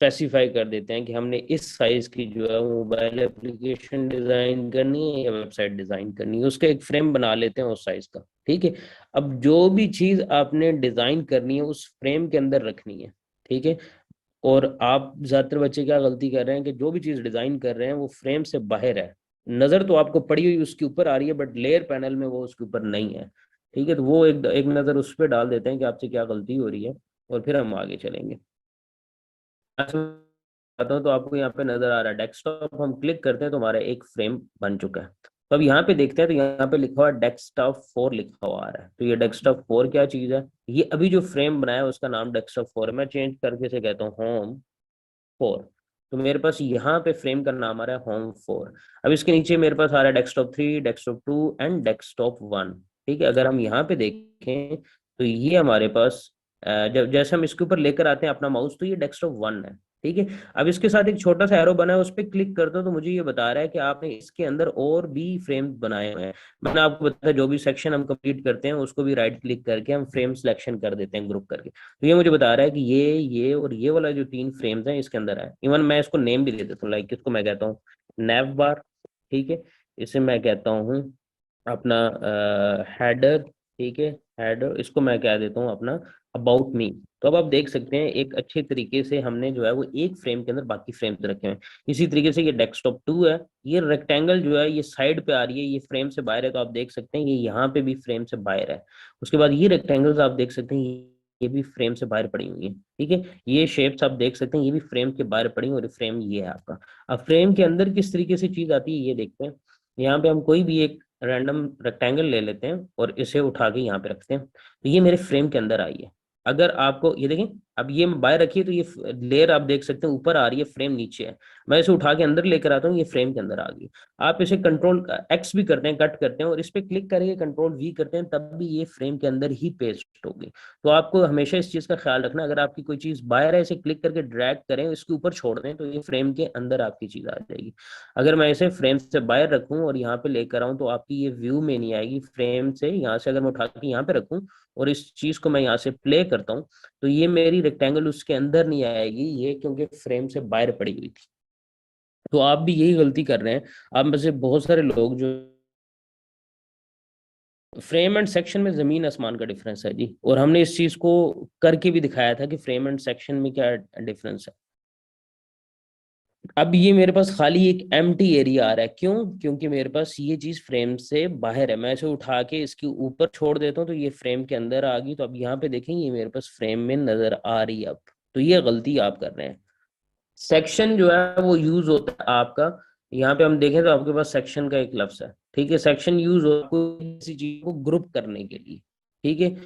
Specify कर देते हैं कि हमने इस साइज की जो है मोबाइल एप्लीकेशन डिजाइन करनी है या वेबसाइट डिजाइन करनी है, उसका एक फ्रेम बना लेते हैं उस साइज का। ठीक है, अब जो भी चीज आपने डिजाइन करनी है उस फ्रेम के अंदर रखनी है। ठीक है, और आप ज्यादातर बच्चे क्या गलती कर रहे हैं कि जो भी चीज डिजाइन कर रहे हैं वो फ्रेम से बाहर है, नजर तो आपको पड़ी हुई उसके ऊपर आ रही है बट लेयर पैनल में वो उसके ऊपर नहीं है। ठीक है, तो वो एक एक नजर उस पर डाल देते हैं कि आपसे क्या गलती हो रही है, और फिर हम आगे चलेंगे। अच्छा, आता हूँ तो आपको यहाँ पे नजर आ रहा है डेस्कटॉप, हम क्लिक करते हैं तो हमारा एक फ्रेम बन चुका है। तो अब यहाँ पे देखते हैं तो यहाँ पे लिखा हुआ है डेस्कटॉप 4 लिखा हुआ आ रहा है। तो ये डेस्कटॉप 4 क्या चीज है? ये अभी जो फ्रेम बनाया है उसका नाम डेस्कटॉप 4 है। मैं चेंज करके से कहता हूँ Home 4। तो मेरे पास यहाँ पे फ्रेम का नाम आ रहा है Home 4। अब इसके नीचे मेरे पास आ रहा है डेस्कटॉप 3, डेस्कटॉप 2 एंड डेस्कटॉप 1। ठीक है, अगर हम यहाँ पे देखें तो ये हमारे पास जब जैसे हम इसके ऊपर लेकर आते हैं अपना माउस तो ये डेस्कटॉप 1 है। ठीक है, अब इसके साथ एक छोटा सा एरो बना है, उस पर क्लिक करते हो तो मुझे ये बता रहा है कि आपने इसके अंदर और भी फ्रेम बनाए हुए हैं। मैंने आपको बताया जो भी सेक्शन हम कंप्लीट करते हैं उसको भी राइट क्लिक करके हम फ्रेम सिलेक्शन कर देते हैं ग्रुप करके। तो ये मुझे बता रहा है कि ये और ये वाला जो 3 फ्रेम्स हैं इसके अंदर है। इवन मैं इसको नेम भी दे देता हूँ, लाइक इसको मैं कहता हूँ नैव बार। ठीक है, इसे मैं कहता हूँ अपना हेडर। ठीक है, हेडर इसको मैं कह देता हूँ अपना अबाउट मी। तो अब आप देख सकते हैं एक अच्छे तरीके से हमने जो है वो एक फ्रेम के अंदर बाकी फ्रेम्स रखे हैं। इसी तरीके से ये डेस्कटॉप 2 है, ये रेक्टेंगल जो है ये साइड पे आ रही है, ये फ्रेम से बाहर है, तो आप देख सकते हैं ये यहाँ पे भी फ्रेम से बाहर है। उसके बाद ये रेक्टेंगल्स आप देख सकते हैं ये भी फ्रेम से बाहर पड़ी हुई है। ठीक है, ये शेप्स आप देख सकते हैं ये भी फ्रेम के बाहर पड़ी हुई, और फ्रेम ये है आपका। अब फ्रेम के अंदर किस तरीके से चीज आती है ये देखते हैं। यहाँ पे हम कोई भी एक रैंडम रेक्टेंगल ले लेते हैं और इसे उठा के यहाँ पे रखते हैं, तो ये मेरे फ्रेम के अंदर आई है। अगर आपको ये देखें, अब ये मैं बाहर रखी है तो ये लेयर आप देख सकते हैं ऊपर आ रही है, फ्रेम नीचे है। मैं इसे उठा के अंदर लेकर आता हूँ, ये फ्रेम के अंदर आ गई। आप इसे कंट्रोल X भी करते हैं, कट करते हैं, और इस पे क्लिक करके कंट्रोल V करते हैं, तब भी ये फ्रेम के अंदर ही पेस्ट होगी। तो आपको हमेशा इस चीज का ख्याल रखना, अगर आपकी कोई चीज बाहर है इसे क्लिक करके ड्रैग करें, इसके ऊपर छोड़ दें तो ये फ्रेम के अंदर आपकी चीज आ जाएगी। अगर मैं इसे फ्रेम से बाहर रखूं और यहाँ पे लेकर आऊं तो आपकी ये व्यू में नहीं आएगी। फ्रेम से यहाँ से अगर मैं उठा के यहाँ पे रखूं और इस चीज को मैं यहाँ से प्ले करता हूँ तो ये मेरी रेक्टेंगल उसके अंदर नहीं आएगी, ये क्योंकि फ्रेम से बाहर पड़ी हुई थी। तो आप भी यही गलती कर रहे हैं। आप में से बहुत सारे लोग जो फ्रेम एंड सेक्शन में जमीन आसमान का डिफरेंस है जी, और हमने इस चीज को करके भी दिखाया था कि फ्रेम एंड सेक्शन में क्या डिफरेंस है। अब ये मेरे पास खाली एक एम्प्टी एरिया आ रहा है, क्यों? क्योंकि मेरे पास ये चीज फ्रेम से बाहर है। मैं इसे उठा के इसके ऊपर छोड़ देता हूँ तो ये फ्रेम के अंदर आ गई। तो अब यहाँ पे देखें ये मेरे पास फ्रेम में नजर आ रही है अब। तो ये गलती आप कर रहे हैं। सेक्शन जो है वो यूज होता है आपका, यहाँ पे हम देखें तो आपके पास सेक्शन का एक लफ्ज है। ठीक है, सेक्शन यूज होता है कोई किसी चीज को ग्रुप करने के लिए। ठीक है,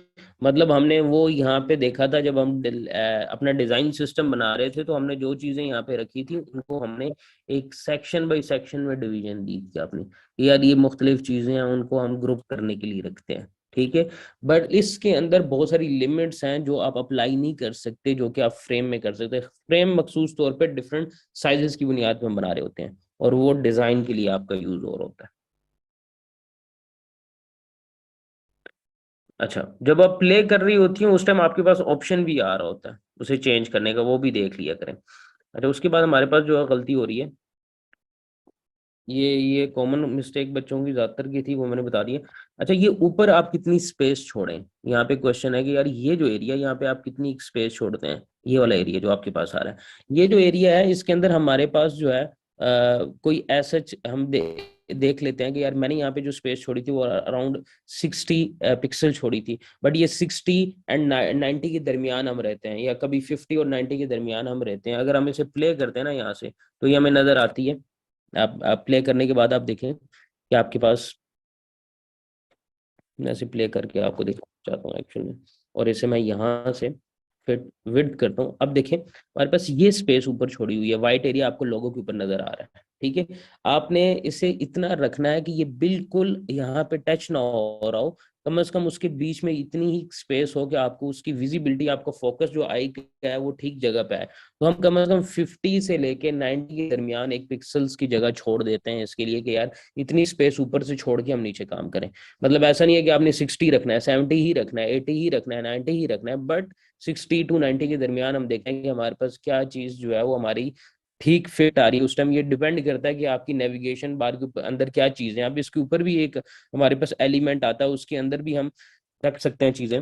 मतलब हमने वो यहाँ पे देखा था जब हम अपना डिजाइन सिस्टम बना रहे थे तो हमने जो चीजें यहाँ पे रखी थी उनको हमने एक सेक्शन बाय सेक्शन में डिवीजन दी थी अपनी। यार ये मुख्तलिफ चीजें हैं उनको हम ग्रुप करने के लिए रखते हैं। ठीक है, बट इसके अंदर बहुत सारी लिमिट्स हैं जो आप अप्लाई नहीं कर सकते, जो कि आप फ्रेम में कर सकते हैं। फ्रेम मखसूस तौर पे डिफरेंट साइजेस की बुनियाद पर हम बना रहे होते हैं, और वो डिजाइन के लिए आपका यूज और होता है। अच्छा, जब आप प्ले कर रही होती हैं उस टाइम आपके पास ऑप्शन भी आ रहा होता है उसे चेंज करने का, वो भी देख लिया करें। अच्छा, उसके बाद हमारे पास जो है गलती हो रही है, ये कॉमन मिस्टेक बच्चों की ज्यादातर की थी, वो मैंने बता दी है। अच्छा, ये ऊपर आप कितनी स्पेस छोड़ें, यहाँ पे क्वेश्चन है कि यार ये जो एरिया यहाँ पे आप कितनी स्पेस छोड़ते हैं, ये वाला एरिया जो आपके पास आ रहा है, ये जो एरिया है इसके अंदर हमारे पास जो है कोई ऐसा हम देख लेते हैं कि यार मैंने यहाँ पे जो स्पेस छोड़ी थी वो अराउंड 60 पिक्सल छोड़ी थी, बट ये 60 और 90 के दरमियान हम रहते हैं, या कभी 50 और 90 के दरमियान हम रहते हैं। अगर हम इसे प्ले करते हैं ना यहाँ से तो ये हमें नजर आती है। आप प्ले करने के बाद आप देखें कि आपके पास, मैं इसे प्ले करके आपको दिखाना चाहता हूँ एक्चुअल में, और इसे मैं यहाँ से फिर विड्थ करता हूँ। अब देखें हमारे पास ये स्पेस ऊपर छोड़ी हुई है, वाइट एरिया आपको लोगों के ऊपर नजर आ रहा है। ठीक है, आपने इसे इतना रखना है कि ये बिल्कुल यहाँ पे टच ना हो रहा हो, कम से कम उसके बीच में इतनी ही स्पेस हो कि आपको उसकी विजिबिलिटी, आपका फोकस जो आई का है वो ठीक जगह पे है। तो हम कम से कम 50 से लेके 90 के दरमियान एक पिक्सल्स की जगह छोड़ देते हैं इसके लिए कि यार इतनी स्पेस ऊपर से छोड़ के हम नीचे काम करें। मतलब ऐसा नहीं है कि आपने 60 रखना है, 70 ही रखना है, 80 ही रखना है, 90 ही रखना है, बट 60 to 90 के दरमियान हम देखेंगे कि हमारे पास क्या चीज जो है वो हमारी ठीक फिट आ रही है उस टाइम। ये डिपेंड करता है कि आपकी नेविगेशन बार के अंदर क्या चीजें हैं। अब इसके ऊपर भी एक हमारे पास एलिमेंट आता है, उसके अंदर भी हम रख सकते हैं चीजें,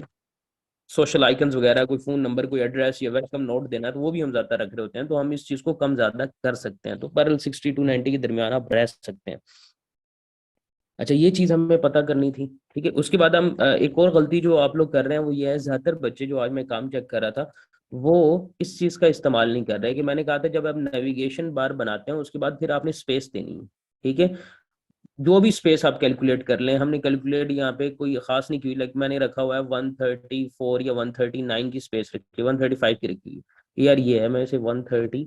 सोशल आइकन्स वगैरह, कोई फोन नंबर, कोई एड्रेस या वेलकम नोट देना है, तो वो भी हम ज्यादा रख रहे होते हैं, तो हम इस चीज को कम ज्यादा कर सकते हैं। तो पर 60 to 90 के दरमियान आप रह सकते हैं। अच्छा, ये चीज हमें पता करनी थी। ठीक है, उसके बाद हम एक और गलती जो आप लोग कर रहे हैं वो ये है, ज्यादातर बच्चे जो आज मैं काम चेक कर रहा था वो इस चीज का इस्तेमाल नहीं कर रहे। कि मैंने कहा था जब आप नेविगेशन बार बनाते हैं उसके बाद फिर आपने स्पेस देनी है। ठीक है, जो भी स्पेस आप कैलकुलेट कर लें, हमने कैलकुलेट यहाँ पे कोई खास नहीं की, लाइक मैंने रखा हुआ है 134 या 139 की स्पेस रखी है, 135 की रखी है यार, ये है, मैं इसे 139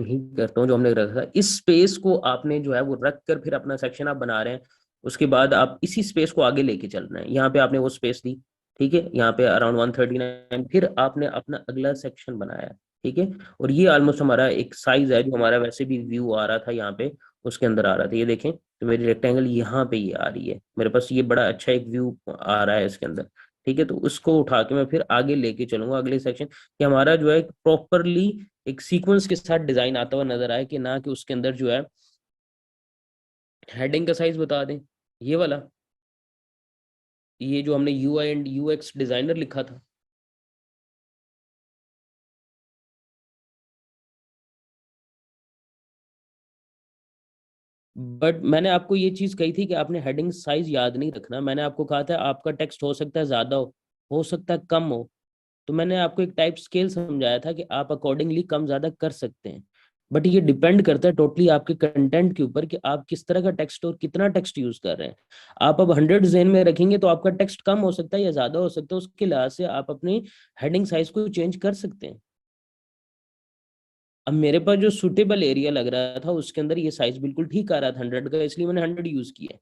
ही करता हूँ जो हमने रखा था। इस स्पेस को आपने जो है वो रख कर फिर अपना सेक्शन आप बना रहे हैं, उसके बाद आप इसी स्पेस को आगे लेके चल रहे हैं। यहाँ पे आपने वो स्पेस दी, ठीक है, यहाँ पे अराउंड 139, फिर आपने अपना अगला सेक्शन बनाया। ठीक है, और ये ऑलमोस्ट हमारा एक साइज है जो हमारा वैसे भी व्यू आ रहा था यहाँ पे, उसके अंदर आ रहा था। ये देखें, तो मेरी रेक्टेंगल यहाँ पे ये आ रही है मेरे पास, ये बड़ा अच्छा एक व्यू आ रहा है इसके अंदर। ठीक है, तो उसको उठा के मैं फिर आगे लेके चलूंगा अगले सेक्शन, कि हमारा जो है प्रॉपरली एक सीक्वेंस के साथ डिजाइन आता हुआ नजर आए, कि ना कि उसके अंदर जो है हेडिंग का साइज बता दें, ये वाला, ये जो हमने UI एंड UX डिजाइनर लिखा था। बट मैंने आपको ये चीज कही थी कि आपने हेडिंग साइज याद नहीं रखना। मैंने आपको कहा था आपका टेक्स्ट हो सकता है ज्यादा हो सकता है कम हो, तो मैंने आपको एक टाइप स्केल समझाया था कि आप अकॉर्डिंगली कम ज्यादा कर सकते हैं। बट ये डिपेंड करता है टोटली आपके कंटेंट के ऊपर कि आप किस तरह का टेक्स्ट और कितना टेक्स्ट यूज कर रहे हैं। आप अब 100 जेन में रखेंगे तो आपका टेक्स्ट कम हो सकता है या ज्यादा हो सकता है, उसके लिहाज से आप अपनी हेडिंग साइज को चेंज कर सकते हैं। अब मेरे पास जो सुटेबल एरिया लग रहा था उसके अंदर ये साइज बिल्कुल ठीक आ रहा था 100 का, इसलिए मैंने 100 यूज किया है।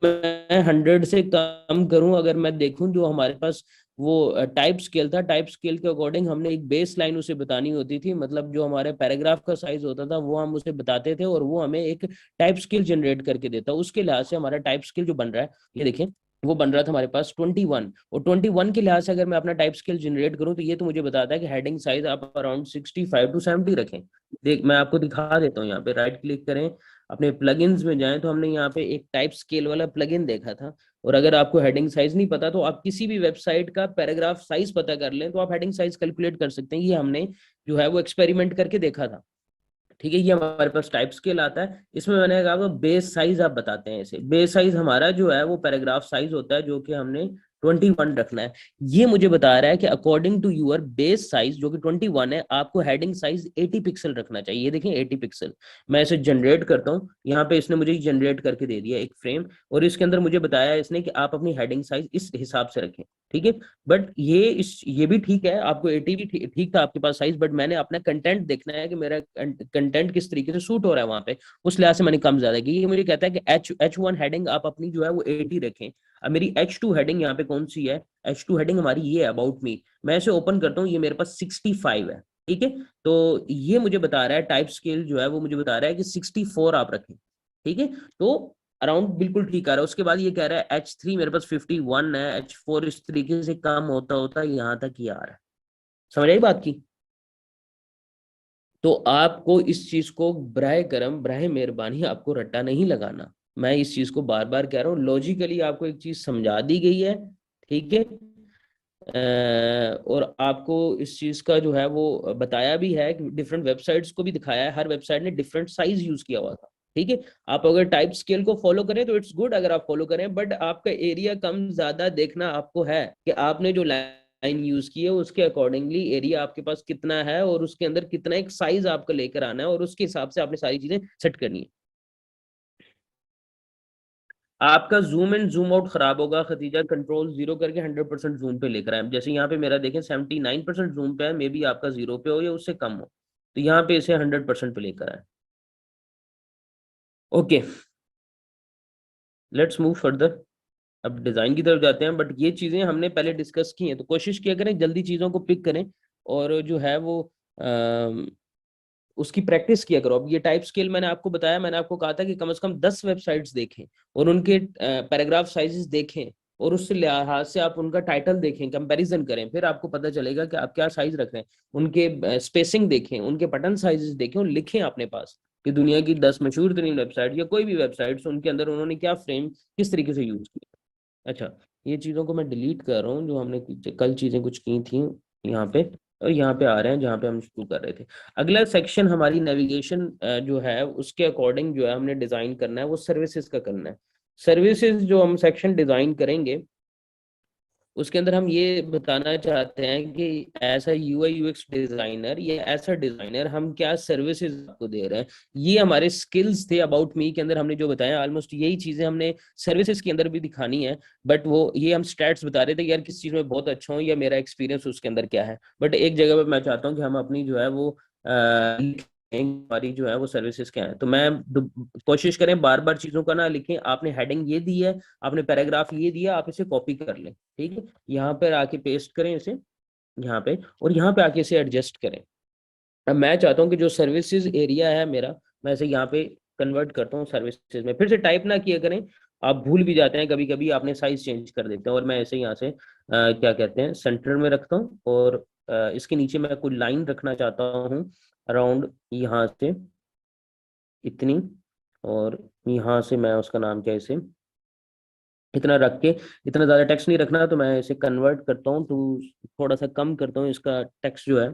मैं 100 से कम करूं, अगर मैं देखूं जो हमारे पास वो टाइप स्केल था, टाइप स्केल के अकॉर्डिंग हमने एक बेस लाइन उसे बतानी होती थी। मतलब जो हमारे पैराग्राफ का साइज होता था वो हम उसे बताते थे और वो हमें एक टाइप स्केल जनरेट करके देता। उसके लिहाज से हमारा टाइप स्केल जो बन रहा है, ये देखें, वो बन रहा था हमारे पास 21, और 21 के लिहाज से अगर मैं अपना टाइप स्केल जनरेट करूं तो ये तो मुझे बताता है कि हेडिंग साइज आप अराउंड 65 to 70 रखें। देख, मैं आपको दिखा देता हूँ, यहाँ पे राइट क्लिक करें, अपने प्लगइन्स में जाएं, तो हमने यहाँ पे एक टाइप स्केल वाला प्लगइन देखा था। और अगर आपको हेडिंग साइज नहीं पता तो आप किसी भी वेबसाइट का पैराग्राफ साइज पता कर लें, तो आप हेडिंग साइज कैलकुलेट कर सकते हैं। ये हमने जो है वो एक्सपेरिमेंट करके देखा था। ठीक है, ये हमारे पास टाइप स्केल आता है। इसमें मैंने कहा बेस साइज आप बताते हैं इसे। बेस साइज हमारा जो है वो पैराग्राफ साइज होता है जो कि हमने 21 रखना है। ये मुझे बता रहा है कि according to your base size जो कि 21 है, आपको हेडिंग साइज 80 पिक्सल रखना चाहिए। ये देखें 80 पिक्सल। मैं इसे जनरेट करता हूँ, यहाँ पे इसने मुझे जनरेट करके दे दिया एक फ्रेम, और इसके अंदर मुझे बताया इसने कि आप अपनी हेडिंग साइज इस हिसाब से रखें। ठीक है, बट ये भी ठीक है, आपको 80 भी ठीक था आपके पास साइज, बट मैंने अपना कंटेंट देखना है कि मेरा कंटेंट किस तरीके से सूट हो रहा है वहां पे, उस लिहाज से मैंने कम ज्यादा की। ये मुझे कहता है कि H1 हेडिंग आप अपनी जो है वो 80 रखें। अब मेरी H2 हेडिंग यहाँ पे कौन सी है? H2 हेडिंग हमारी ये है, अबाउट मी। मैं इसे ओपन करता हूँ, ये मेरे पास 65 है। ठीक है, तो ये मुझे बता रहा है टाइप स्केल जो है वो मुझे बता रहा है कि 64 आप रखें। ठीक है, तो अराउंड बिल्कुल ठीक आ रहा है। उसके बाद ये कह रहा है H3 मेरे पास 51 है, H4 इस तरीके से काम होता होता यहाँ तक ही आ रहा है। समझ आई बात की? तो आपको इस चीज को बराए करम बराए मेहरबानी आपको रट्टा नहीं लगाना। मैं इस चीज को बार बार कह रहा हूँ, लॉजिकली आपको एक चीज समझा दी गई है। ठीक है, और आपको इस चीज का जो है वो बताया भी है कि डिफरेंट वेबसाइट्स को भी दिखाया है, हर वेबसाइट ने डिफरेंट साइज यूज किया हुआ था। ठीक है, आप अगर टाइप स्केल को फॉलो करें तो इट्स गुड, अगर आप फॉलो करें, बट आपका एरिया कम ज्यादा देखना आपको है कि आपने जो लाइन यूज की है उसके अकॉर्डिंगली एरिया आपके पास कितना है और उसके अंदर कितना एक साइज आपको लेकर आना है, और उसके हिसाब से आपने सारी चीजें सेट करनी है। आपका जूम इन जूम आउट खराब होगा खतीजा, कंट्रोल जीरो करके 100% जूम पे लेकर आए। जैसे यहाँ पे मेरा देखें 79% जूम पे है, मे बी आपका जीरो पे हो या उससे कम हो, तो यहाँ पे इसे 100% पे लेकर आए। Okay, let's move further. अब डिजाइन की तरफ जाते हैं, बट ये चीजें हमने पहले डिस्कस की हैं, तो कोशिश किया करें जल्दी चीजों को पिक करें और जो है वो उसकी प्रैक्टिस किया करो। अब ये टाइप स्केल मैंने आपको बताया, मैंने आपको कहा था कि कम से कम 10 वेबसाइट्स देखें और उनके पैराग्राफ साइजेस देखें और उस लिहाज से आप उनका टाइटल देखें, कंपैरिजन करें, फिर आपको पता चलेगा कि आप क्या साइज रख रहे हैं। उनके स्पेसिंग देखें, उनके बटन साइजेस देखें और लिखें अपने पास कि दुनिया की 10 मशहूर तरीन वेबसाइट या कोई भी वेबसाइट उनके अंदर उन्होंने क्या फ्रेम किस तरीके से यूज किया। अच्छा, ये चीज़ों को मैं डिलीट कर रहा हूँ जो हमने कल चीज़ें कुछ की थी यहाँ पे, और यहाँ पे आ रहे हैं जहाँ पे हम शुरू कर रहे थे। अगला सेक्शन हमारी नेविगेशन जो है उसके अकॉर्डिंग जो है हमने डिज़ाइन करना है, वो सर्विसेज का करना है। सर्विसेज जो हम सेक्शन डिज़ाइन करेंगे उसके अंदर हम ये बताना चाहते हैं कि ऐसा यूआई यूएक्स डिजाइनर या ऐसा डिजाइनर हम क्या सर्विसेज आपको दे रहे हैं। ये हमारे स्किल्स थे अबाउट मी के अंदर हमने जो बताया, ऑलमोस्ट यही चीजें हमने सर्विसेज के अंदर भी दिखानी है। बट वो ये हम स्टैट्स बता रहे थे कि यार किस चीज में बहुत अच्छा हो या मेरा एक्सपीरियंस उसके अंदर क्या है। बट एक जगह पे मैं चाहता हूँ कि हम अपनी जो है वो हमारी जो है वो सर्विसेज क्या है। तो मैं कोशिश करें बार बार चीजों का ना लिखें। आपने हेडिंग ये दी है, आपने पैराग्राफ ये दिया, आप इसे कॉपी कर लें, ठीक है। यहाँ पर आके पेस्ट करें इसे यहाँ पे, और यहाँ पे आके इसे एडजस्ट करें। अब मैं चाहता हूँ कि जो सर्विसेज एरिया है मेरा, मैं इसे यहाँ पे कन्वर्ट करता हूँ सर्विसेज में। फिर से टाइप ना किया करें, आप भूल भी जाते हैं कभी कभी, आपने साइज चेंज कर देते हैं। और मैं ऐसे यहाँ से क्या कहते हैं सेंटर में रखता हूँ, और इसके नीचे मैं कोई लाइन रखना चाहता हूँ अराउंड यहाँ से इतनी, और यहाँ से मैं उसका नाम क्या इसे इतना रख के, इतना ज्यादा टेक्स्ट नहीं रखना, तो मैं इसे कन्वर्ट करता हूँ टू, थोड़ा सा कम करता हूँ इसका टेक्स्ट जो है।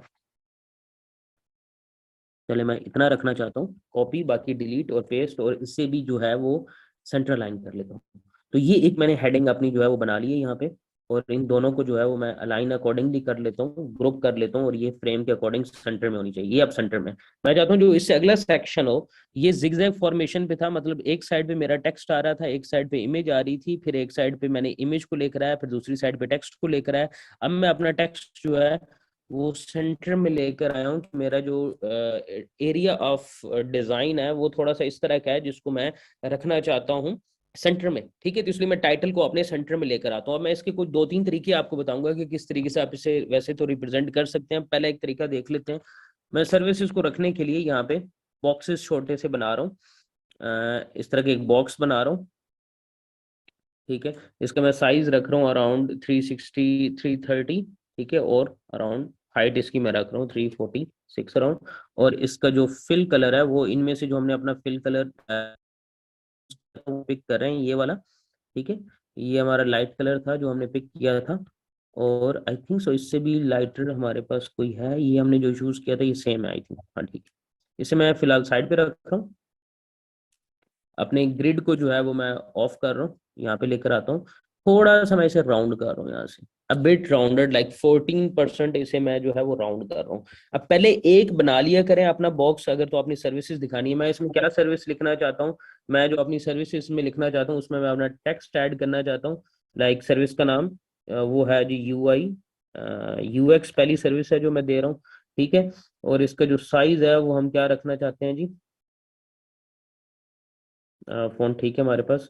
चले मैं इतना रखना चाहता हूँ, कॉपी, बाकी डिलीट और पेस्ट, और इससे भी जो है वो सेंटर लाइन कर लेता हूँ। तो ये एक मैंने हेडिंग अपनी जो है वो बना ली है यहाँ पे, और इन दोनों को जो है वो मैं अलाइन अकॉर्डिंगली कर लेता हूँ, ग्रुप कर लेता हूँ, और ये फ्रेम के अकॉर्डिंग सेंटर में होनी चाहिए। ये अब सेंटर में मैं चाहता हूँ जो इससे अगला सेक्शन हो, ये जिगजैग फॉर्मेशन पे था। मतलब एक साइड पे मेरा टेक्स्ट आ रहा था, एक साइड पे इमेज आ रही थी, फिर एक साइड पे मैंने इमेज को लेकर आया, फिर दूसरी साइड पे टेक्स्ट को लेकर आया। अब मैं अपना टेक्स्ट जो है वो सेंटर में लेकर आया हूँ कि मेरा जो एरिया ऑफ डिजाइन है वो थोड़ा सा इस तरह का है जिसको मैं रखना चाहता हूँ सेंटर में, ठीक है। तो इसलिए मैं टाइटल को अपने सेंटर में लेकर आता हूँ। अब मैं इसके कुछ दो तीन तरीके आपको बताऊंगा कि किस तरीके से आप इसे वैसे तो रिप्रेजेंट कर सकते हैं। पहला एक तरीका देख लेते हैं। मैं सर्विसेज को रखने के लिए यहाँ पे बॉक्सेस छोटे से बना रहा हूँ, इस तरह के एक बॉक्स बना रहा हूँ, ठीक है। इसका मैं साइज रख रहा हूँ अराउंड 360 330, ठीक है। और अराउंड हाइट इसकी मैं रख रहा हूँ 346 अराउंड। और इसका जो फिल कलर है वो इनमें से जो हमने अपना फिल कलर पिक कर रहे हैं, ये वाला, ठीक है। ये हमारा लाइट कलर था जो हमने पिक किया था, और आई थिंक सो इससे भी लाइटर हमारे पास कोई है। ये हमने जो चूज किया था ये सेम है आई थिंक, हाँ ठीक है। इसे मैं फिलहाल साइड पे रख रहा हूँ। अपने ग्रिड को जो है वो मैं ऑफ कर रहा हूँ, यहाँ पे लेकर आता हूँ। थोड़ा सा मैं इसे राउंड कर रहा हूँ यहाँ से, अब बिट राउंडेड, लाइक 14% इसे मैं जो है वो राउंड कर रहा हूँ। अब पहले एक बना लिया करें अपना बॉक्स, अगर तो अपनी सर्विसेज दिखानी है। मैं इसमें क्या सर्विस लिखना चाहता हूँ, मैं जो अपनी सर्विसेज में लिखना चाहता हूँ उसमें मैं अपना टेक्स्ट ऐड करना चाहता हूँ। लाइक सर्विस का नाम वो है जी यूआई यूएक्स, पहली सर्विस है जो मैं दे रहा हूँ, ठीक है। और इसका जो साइज है वो हम क्या रखना चाहते हैं जी, फोन ठीक है हमारे पास।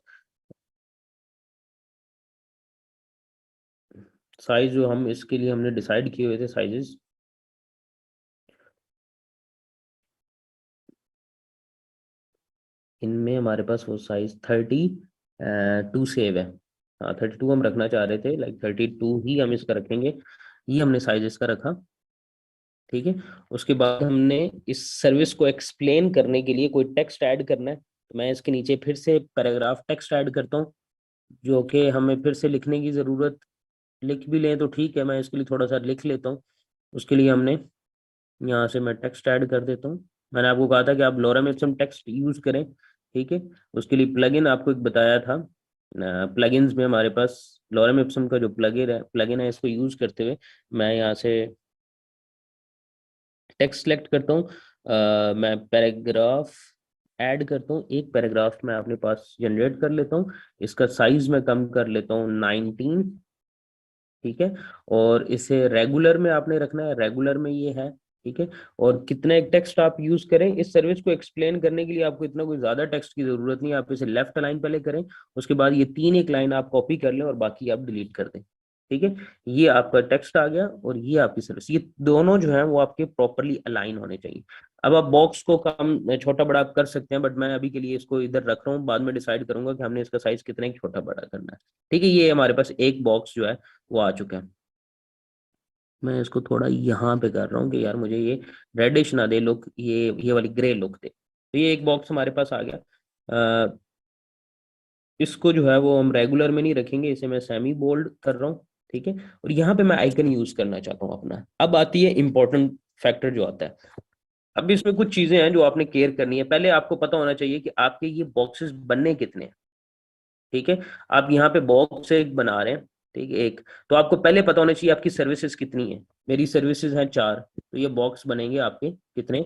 साइज जो हम इसके लिए हमने डिसाइड किए हुए थे साइजेस, इनमें हमारे पास वो साइज 32 सेव है। हाँ 32 हम रखना चाह रहे थे, लाइक 32 ही हम इसका रखेंगे। ये हमने साइज इसका रखा, ठीक है। उसके बाद हमने इस सर्विस को एक्सप्लेन करने के लिए कोई टेक्स्ट ऐड करना है, तो मैं इसके नीचे फिर से पैराग्राफ टेक्स्ट ऐड करता हूँ, जो कि हमें फिर से लिखने की ज़रूरत, लिख भी लें तो ठीक है, मैं इसके लिए थोड़ा सा लिख लेता हूँ। उसके लिए हमने यहाँ से मैं टेक्स्ट ऐड कर देता हूँ। मैंने आपको कहा था कि आप लोरम एप्सम टेक्स्ट यूज करें, ठीक है। उसके लिए प्लगइन आपको एक बताया था, प्लगइन्स में हमारे पास लोरम एप्सम का जो प्लगइन है इसको यूज करते हुए मैं यहाँ से टेक्स्ट सेलेक्ट करता हूँ। मैं पैराग्राफ ऐड करता हूँ, एक पैराग्राफ मैं अपने पास जनरेट कर लेता हूँ। इसका साइज मैं कम कर लेता हूँ 19, ठीक है। और इसे रेगुलर में आपने रखना है, रेगुलर में ये है ठीक है। और कितना एक टेक्स्ट आप यूज करें, इस सर्विस को एक्सप्लेन करने के लिए आपको इतना कोई ज्यादा टेक्स्ट की जरूरत नहीं है। आप इसे लेफ्ट अलाइन पहले करें, उसके बाद ये 3 एक लाइन आप कॉपी कर लें और बाकी आप डिलीट कर दें। ठीक है, ये आपका टेक्स्ट आ गया और ये आपकी सर्विस, ये दोनों जो है वो आपके प्रॉपरली अलाइन होने चाहिए। अब आप बॉक्स को कम छोटा बड़ा कर सकते हैं, बट मैं अभी के लिए इसको इधर रख रहा हूँ, बाद में डिसाइड करूंगा कि हमने इसका साइज कितना छोटा बड़ा करना है। ठीक है, ये हमारे पास एक बॉक्स जो है वो आ चुका है। मैं इसको थोड़ा यहाँ पे कर रहा हूँ कि यार मुझे ये रेडिश ना दे लुक, ये वाली ग्रे लुक दे। तो ये एक बॉक्स हमारे पास आ गया। अ, इसको जो है वो हम रेगुलर में नहीं रखेंगे, इसे मैं सेमी बोल्ड कर रहा हूँ। ठीक है, और यहाँ पे मैं आइकन यूज करना चाहता हूँ अपना। अब आती है इंपॉर्टेंट फैक्टर जो आता है। अब इसमें कुछ चीजें हैं जो आपने केयर करनी है। पहले आपको पता होना चाहिए कि आपके ये बॉक्सेस बनने कितने हैं। ठीक है, आप यहाँ पे बॉक्स एक बना रहे हैं, ठीक है एक, तो आपको पहले पता होना चाहिए आपकी सर्विसेज कितनी है। मेरी सर्विसेज हैं 4, तो ये बॉक्स बनेंगे आपके कितने,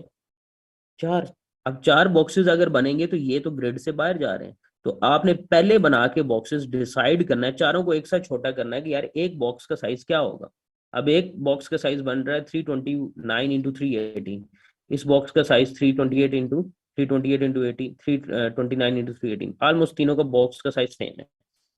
4। अब 4 बॉक्सेस अगर बनेंगे तो ये तो ग्रिड से बाहर जा रहे हैं। तो आपने पहले बना के बॉक्सेस डिसाइड करना है, चारों को एक साथ छोटा करना है कि यार एक बॉक्स का साइज क्या होगा। अब एक बॉक्स का साइज बन रहा है 329 इंटू 318। इस बॉक्स का साइज 328 इंटू 329 इंटू 318, ऑलमोस्ट तीनों का बॉक्स का साइज सेम है।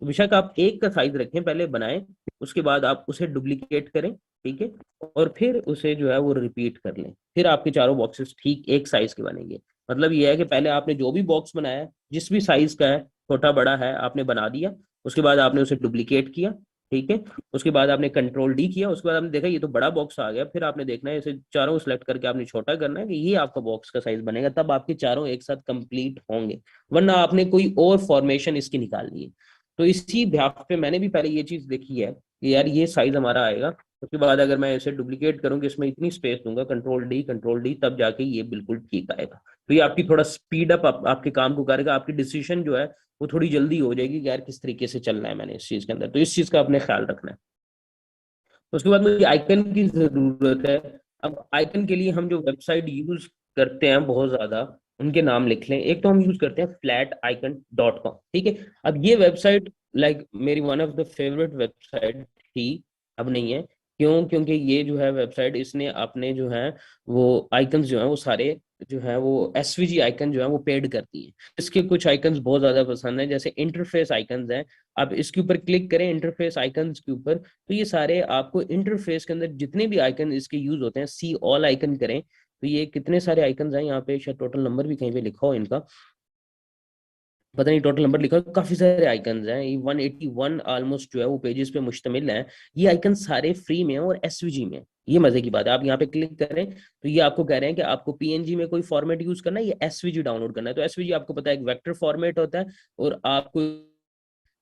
तो बेशक आप एक का साइज रखें, पहले बनाएं, उसके बाद आप उसे डुप्लीकेट करें। ठीक है, और फिर उसे जो है वो रिपीट कर लें, फिर आपके चारों बॉक्सेस ठीक एक साइज के बनेंगे। मतलब ये है कि पहले आपने जो भी बॉक्स बनाया, जिस भी साइज का है, छोटा बड़ा है, आपने बना दिया। उसके बाद आपने उसे डुप्लीकेट किया। ठीक है, उसके बाद आपने कंट्रोल डी किया, उसके बाद आपने देखा ये तो बड़ा बॉक्स आ गया, फिर आपने देखना है इसे चारों सेलेक्ट करके आपने छोटा करना है कि ये आपका बॉक्स का साइज बनेगा, तब आपके चारों एक साथ कंप्लीट होंगे। वरना आपने कोई और फॉर्मेशन इसकी निकालनी है। तो इसी बिहाफ पे मैंने भी पहले ये चीज देखी है कि यार ये साइज हमारा आएगा। उसके बाद अगर मैं इसे डुप्लीकेट करूँ कि इसमें इतनी स्पेस दूंगा, कंट्रोल डी, तब जाके ये बिल्कुल ठीक आएगा। तो ये आपकी थोड़ा स्पीड अप आपके काम को करेगा, आपकी डिसीजन जो है वो थोड़ी जल्दी हो जाएगी कि यार किस तरीके से चलना है मैंने इस चीज के अंदर। तो इस चीज का आपने ख्याल रखना है। उसके बाद मुझे आइकन की जरूरत है। अब आइकन के लिए हम जो वेबसाइट यूज करते हैं बहुत ज्यादा, उनके नाम लिख लें। एक तो हम यूज करते हैं flaticon.com। ठीक है, अब ये वेबसाइट लाइक मेरी one of the favourite website थी, अब नहीं है। क्यों? क्योंकि ये जो है वेबसाइट, इसने अपने जो है वो आइकन्स जो है वो सारे जो है वो एसवीजी आइकन जो है वो पेड करती है। इसके कुछ आइकन्स बहुत ज्यादा पसंद है, जैसे इंटरफेस आइकन्स हैं। आप इसके ऊपर क्लिक करें इंटरफेस आइकन्स के ऊपर, तो ये सारे आपको इंटरफेस के अंदर जितने भी आइकन इसके यूज होते हैं, सी ऑल आइकन करें तो ये कितने सारे आइकन हैं। यहाँ पे शायद टोटल नंबर भी कहीं पे लिखा हो इनका, पता नहीं टोटल नंबर लिखा हो, काफी सारे आइकन हैं। ये 181 ऑलमोस्ट जो है वो पेजेस पे मुश्तमिल है। ये आइकन सारे फ्री में है और एसवीजी में है। ये मजे की बात है। आप यहाँ पे क्लिक करें तो ये आपको कह रहे हैं कि आपको पीएनजी में कोई फॉर्मेट यूज करना है, ये एसवीजी डाउनलोड करना है। तो एसवीजी आपको पता है एक वेक्टर फॉर्मेट होता है, और आपको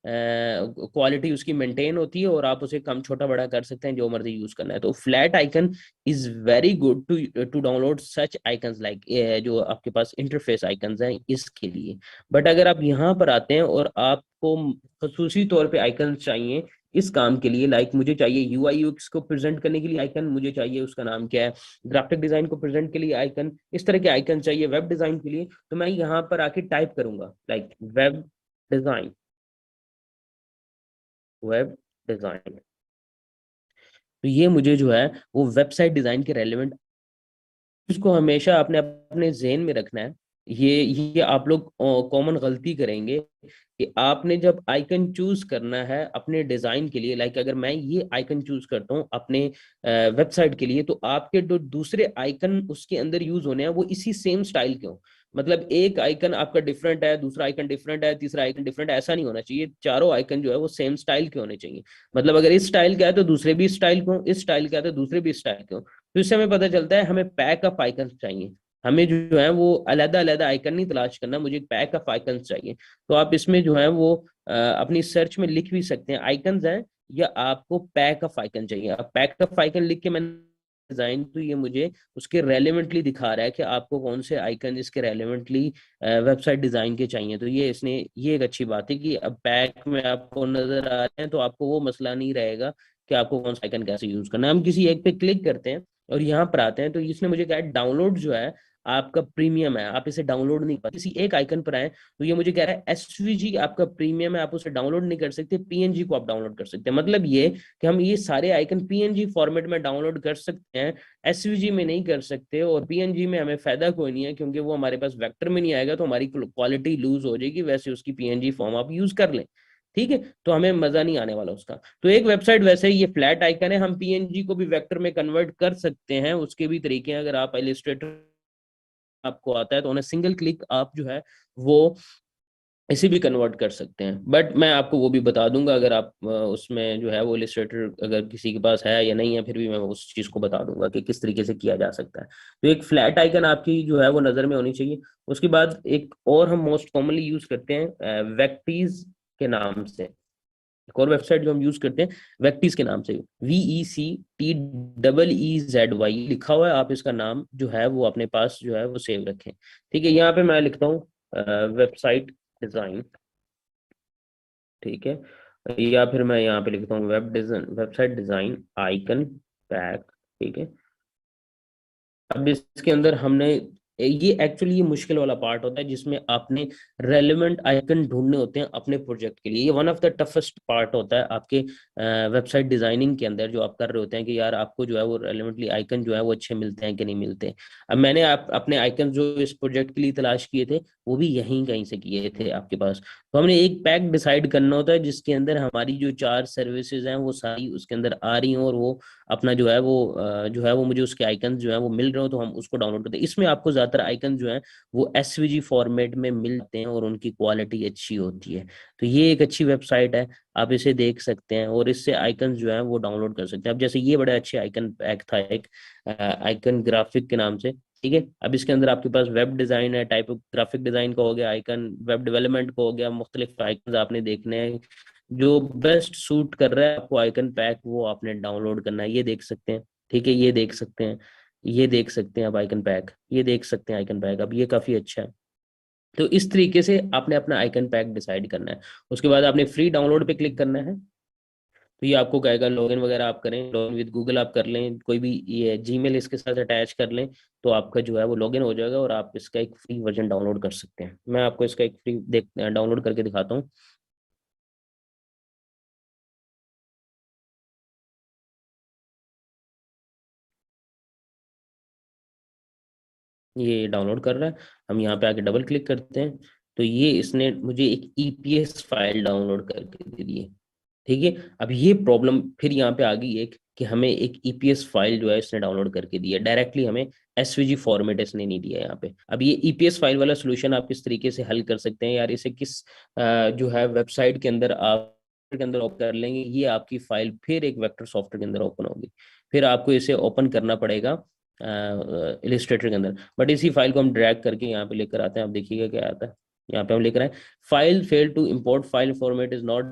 क्वालिटी उसकी मेंटेन होती है, और आप उसे कम छोटा बड़ा कर सकते हैं, जो मर्जी यूज करना है। तो flat icon is very good to download such icons like, जो आपके पास इंटरफेस आइकन्स हैं इसके लिए। बट अगर आप यहाँ पर आते हैं और आपको खसूसी तौर पे आइकन चाहिए इस काम के लिए, लाइक मुझे चाहिए यूआई यूएक्स को प्रेजेंट करने के लिए आइकन, मुझे चाहिए उसका नाम क्या है, ग्राफिक डिजाइन को प्रेजेंट के लिए आइकन, इस तरह के आइकन चाहिए वेब डिजाइन के लिए, तो मैं यहाँ पर आके टाइप करूंगा like web design, web design. तो ये मुझे जो है वो वेबसाइट डिजाइन के रेलेवेंट, इसको हमेशा आपने अपने जेहन में रखना है। ये आप लोग कॉमन गलती करेंगे कि आपने जब आइकन चूज करना है अपने डिजाइन के लिए, लाइक अगर मैं ये आइकन चूज करता हूँ अपने वेबसाइट के लिए, तो आपके जो दूसरे आइकन उसके अंदर यूज होने हैं वो इसी सेम स्टाइल के हो। मतलब एक आइकन आपका डिफरेंट है, दूसरा आइकन डिफरेंट है, तीसरा आइकन डिफरेंट है, ऐसा नहीं होना चाहिए। चारों आइकन जो है वो सेम स्टाइल के होने चाहिए। मतलब अगर इस स्टाइल का है तो दूसरे भी स्टाइल के हो, इस स्टाइल का है तो दूसरे भी स्टाइल के हो। तो इससे हमें पता चलता है हमें पैक ऑफ आइकन चाहिए। हमें जो है वो अलग अलग आइकन नहीं तलाश करना, मुझे पैक ऑफ आइकन चाहिए। तो आप इसमें जो है वो अपनी सर्च में लिख भी सकते हैं आइकन्स हैं, या आपको पैक ऑफ आइकन चाहिए। आप पैक ऑफ आइकन लिख के मैंने डिजाइन, तो ये मुझे उसके रेलेवेंटली दिखा रहा है कि आपको कौन से आइकन इसके रेलेवेंटली वेबसाइट डिजाइन के चाहिए। तो ये इसने, ये एक अच्छी बात है कि अब पैक में आपको नजर आ रहे हैं तो आपको वो मसला नहीं रहेगा कि आपको कौन सा आइकन कैसे यूज करना है। हम किसी एक पे क्लिक करते हैं और यहाँ पर आते हैं, तो इसने मुझे कहा डाउनलोड जो है आपका प्रीमियम है, आप इसे डाउनलोड नहीं कर, किसी एक आइकन पर आए तो ये मुझे कह रहा है एसवीजी आपका प्रीमियम है, आप उसे डाउनलोड नहीं कर सकते, पीएनजी को आप डाउनलोड कर सकते हैं। मतलब ये कि हम ये सारे आइकन पीएनजी फॉर्मेट में डाउनलोड कर सकते हैं, एसवीजी में नहीं कर सकते। और पीएनजी में हमें फायदा कोई नहीं है, क्योंकि वो हमारे पास वेक्टर में नहीं आएगा, तो हमारी क्वालिटी लूज हो जाएगी, वैसे उसकी पीएनजी फॉर्म आप यूज कर लें, ठीक है, तो हमें मजा नहीं आने वाला उसका। तो एक वेबसाइट वैसे ही ये फ्लैट आइकन है, हम पीएनजी को भी वेक्टर में कन्वर्ट कर सकते हैं, उसके भी तरीके हैं। अगर आप इलिस्ट्रेटर आपको आता है तो उन्हें सिंगल क्लिक आप जो है वो इसे भी कन्वर्ट कर सकते हैं। बट मैं आपको वो भी बता दूंगा, अगर आप उसमें जो है वो इलिस्ट्रेटर अगर किसी के पास है या नहीं है, फिर भी मैं उस चीज़ को बता दूंगा कि किस तरीके से किया जा सकता है। तो एक फ्लैट आइकन आपकी जो है वो नज़र में होनी चाहिए। उसके बाद एक और हम मोस्ट कॉमनली यूज करते हैं वेक्टीज के नाम से, एक और वेबसाइट जो हम यूज करते हैं वेक्टीज के नाम से, VECTEEZY लिखा हुआ है, आप इसका नाम जो है वो अपने पास जो है वो सेव रखें। ठीक है, यहाँ पे मैं लिखता हूँ वेबसाइट डिजाइन, ठीक है, या फिर मैं यहाँ पे लिखता हूँ वेबसाइट डिजाइन आइकन पैक, ठीक है। अब इसके अंदर हमने ये एक्चुअली ये मुश्किल वाला पार्ट होता है, जिसमें आपने रेलेवेंट आइकन ढूंढने होते हैं अपने प्रोजेक्ट के लिए। ये one of the toughest part होता है आपके वेबसाइट डिजाइनिंग के अंदर, जो आप कर रहे होते हैं कि यार आपको जो है वो रेलेवेंटली आइकन जो है वो अच्छे मिलते हैं कि नहीं मिलते। अब मैंने अपने आइकन जो इस प्रोजेक्ट के लिए तलाश किए थे वो भी यहीं कहीं से किए थे आपके पास। तो हमने एक पैक डिसाइड करना होता है, जिसके अंदर हमारी जो 4 सर्विसेज हैं वो सारी उसके अंदर आ रही हैं, और वो अपना जो है वो जो है वो मुझे उसके आइकन जो है वो मिल रहे हो, तो हम उसको डाउनलोड करते हैं। इसमें आपको ज्यादातर आइकन जो है वो एसवीजी फॉर्मेट में मिलते हैं और उनकी क्वालिटी अच्छी होती है। तो ये एक अच्छी वेबसाइट है, आप इसे देख सकते हैं और इससे आइकन जो है वो डाउनलोड कर सकते हैं। अब जैसे ये बड़े अच्छे आइकन पैक था एक आइकन ग्राफिक के नाम से, ठीक है। अब इसके अंदर आपके पास वेब डिजाइन है, टाइप ग्राफिक डिजाइन का हो गया आइकन, वेब डेवलपमेंट को हो गया, मुख्तलिफ आइकन आपने देखने हैं, जो बेस्ट सूट कर रहा है आपको आइकन पैक वो आपने डाउनलोड करना है। ये देख सकते हैं, ठीक है, ये देख सकते हैं, ये देख सकते हैं आप आइकन पैक, ये देख सकते हैं आइकन पैक, अब ये काफी अच्छा है। तो इस तरीके से आपने अपना आइकन पैक डिसाइड करना है। उसके बाद आपने फ्री डाउनलोड पे क्लिक करना है, तो ये आपको कहेगा लॉगिन वगैरह आप करें, लॉगिन विद गूगल आप कर लें, कोई भी ये जीमेल इसके साथ अटैच कर लें, तो आपका जो है वो लॉगिन हो जाएगा और आप इसका एक फ्री वर्जन डाउनलोड कर सकते हैं। मैं आपको इसका एक फ्री डाउनलोड करके दिखाता हूँ। ये डाउनलोड कर रहा है, हम यहाँ पे आके डबल क्लिक करते हैं, तो ये इसने मुझे एक ईपीएस फाइल डाउनलोड करके दे दी है, ठीक है। अब ये प्रॉब्लम फिर यहाँ पे आ गई एक कि हमें एक ईपीएस फाइल जो है इसने डाउनलोड करके दी है डायरेक्टली, हमें एसवीजी फॉर्मेट इसने नहीं दिया है यहाँ पे। अब ये ईपीएस फाइल वाला सोल्यूशन आप किस तरीके से हल कर सकते हैं यार, इसे किस जो है वेबसाइट के अंदर आप के अंदर ओपन कर लेंगे, ये आपकी फाइल फिर एक वेक्टर सॉफ्टवेयर के अंदर ओपन होगी, फिर आपको इसे ओपन करना पड़ेगा इलिस्ट्रेटर के अंदर। बट इसी फाइल को हम ड्रैग करके यहाँ पे लेकर आते हैं, आप देखिएगा क्या आता है। यहाँ पे हम लिख रहे हैं file fail to import file format is not,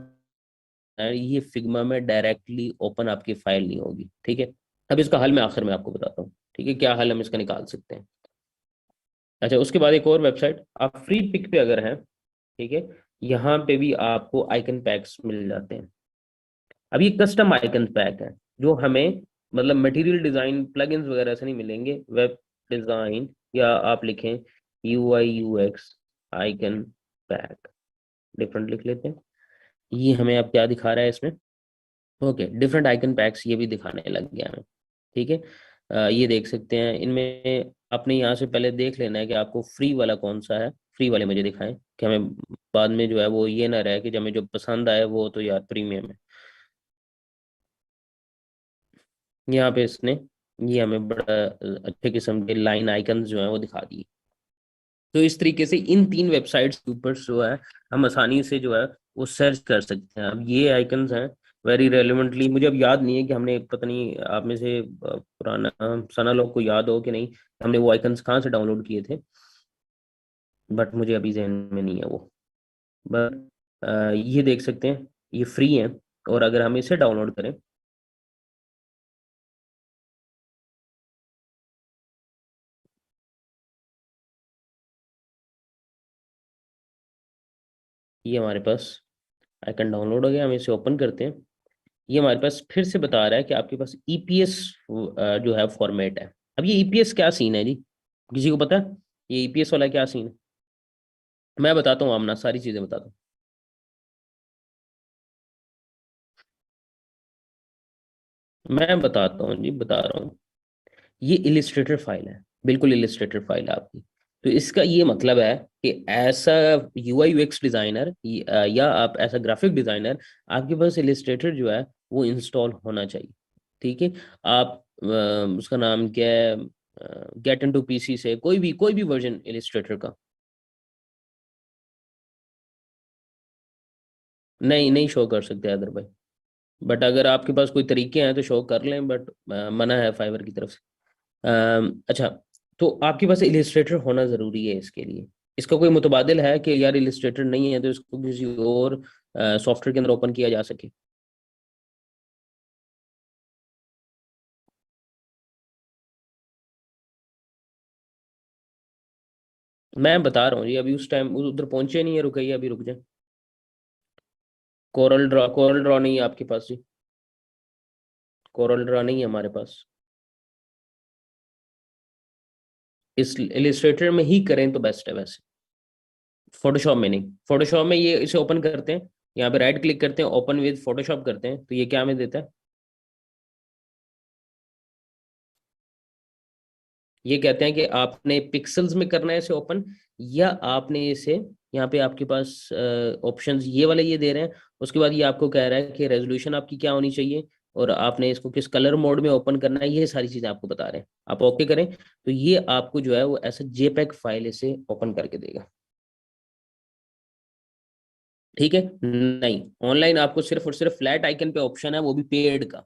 ये फिग्मा में डायरेक्टली ओपन आपकी फाइल नहीं होगी, ठीक है। अब इसका हल मैं आखिर में आपको बताता हूँ, ठीक है, क्या हल हम इसका निकाल सकते हैं। अच्छा, उसके बाद एक और वेबसाइट, आप फ्री पिक पे अगर हैं, ठीक है, यहाँ पे भी आपको आइकन पैक्स मिल जाते हैं। अब ये कस्टम आइकन पैक है, जो हमें मतलब मटेरियल डिजाइन प्लगइन्स वगैरह से नहीं मिलेंगे, वेब डिजाइन, या आप लिखें UI UX icon pack, different लिख लेते हैं। ये हमें अब क्या दिखा रहा है इसमें, ओके, डिफरेंट आइकन पैक्स ये भी दिखाने लग गया है, ठीक है। ये देख सकते हैं, इनमें आपने यहाँ से पहले देख लेना है कि आपको फ्री वाला कौन सा है, फ्री वाले मुझे दिखाएं, कि हमें बाद में जो है वो ये ना रहे कि जब हमें जो पसंद आए वो तो यार प्रीमियम है। यहाँ पे इसने ये हमें बड़ा अच्छे किस्म के लाइन आइकन जो है वो दिखा दिए। तो इस तरीके से इन 3 वेबसाइट्स के ऊपर जो है हम आसानी से जो है वो सर्च कर सकते हैं। अब ये आइकन्स हैं वेरी रेलिवेंटली, मुझे अब याद नहीं है कि हमने, पता नहीं आप में से पुराना सना लोग को याद हो कि नहीं, हमने वो आइकन्स कहाँ से डाउनलोड किए थे, बट मुझे अभी जहन में नहीं है वो। बट ये देख सकते हैं ये फ्री है, और अगर हम इसे डाउनलोड करें, ये हमारे पास आइकन डाउनलोड हो गया, हम इसे ओपन करते हैं। ये हमारे पास फिर से बता रहा है कि आपके पास ईपीएस जो है फॉर्मेट है। अब ये ईपीएस क्या सीन है जी, किसी को पता है ये ईपीएस वाला क्या सीन है? मैं बताता हूँ आमना, सारी चीजें बताता हूँ। मैं बताता हूँ जी, बता रहा हूँ। ये इलिस्ट्रेटर फाइल है, बिल्कुल इलिस्ट्रेटर फाइल है आपकी। तो इसका ये मतलब है कि ऐसा यूआई यूएक्स डिजाइनर या आप ऐसा ग्राफिक डिजाइनर, आपके पास इलिस्ट्रेटर जो है वो इंस्टॉल होना चाहिए। ठीक है। आप उसका नाम क्या है, गेट इनटू पीसी से कोई भी वर्जन इलिस्ट्रेटर का। नहीं नहीं शो कर सकते अदर भाई। बट अगर आपके पास कोई तरीके हैं तो शो कर लें, बट मना है फाइवर की तरफ से। अच्छा, तो आपके पास इलिस्ट्रेटर होना ज़रूरी है इसके लिए। इसका कोई मुतबादिल है कि यार इलिस्ट्रेटर नहीं है तो इसको किसी और सॉफ्टवेयर के अंदर ओपन किया जा सके? मैं बता रहा हूँ जी, अभी उस टाइम उधर पहुंचे नहीं है, रुकिए अभी रुक जाए। कोरल ड्रॉ नहीं है आपके पास जी? कोरल ड्रॉ नहीं है हमारे पास। इस इलिस्ट्रेटर में ही करें तो बेस्ट है वैसे। फोटोशॉप में नहीं, फोटोशॉप में ये इसे ओपन करते हैं, यहाँ पे राइट क्लिक करते हैं, ओपन विद फोटोशॉप करते हैं, तो ये क्या हमें देता है? ये कहते हैं कि आपने पिक्सल्स में करना है इसे ओपन, या आपने इसे, यहाँ पे आपके पास ऑप्शंस ये वाले ये दे रहे हैं। उसके बाद ये आपको कह रहा है कि रेजोल्यूशन आपकी क्या होनी चाहिए, और आपने इसको किस कलर मोड में ओपन करना है, ये सारी चीजें आपको बता रहे हैं। आप ओके करें तो ये आपको जो है वो ऐसा जेपैग फाइल इसे ओपन करके देगा। ठीक है। नहीं, ऑनलाइन आपको सिर्फ और सिर्फ फ्लैट आइकन पे ऑप्शन है, वो भी पेड का।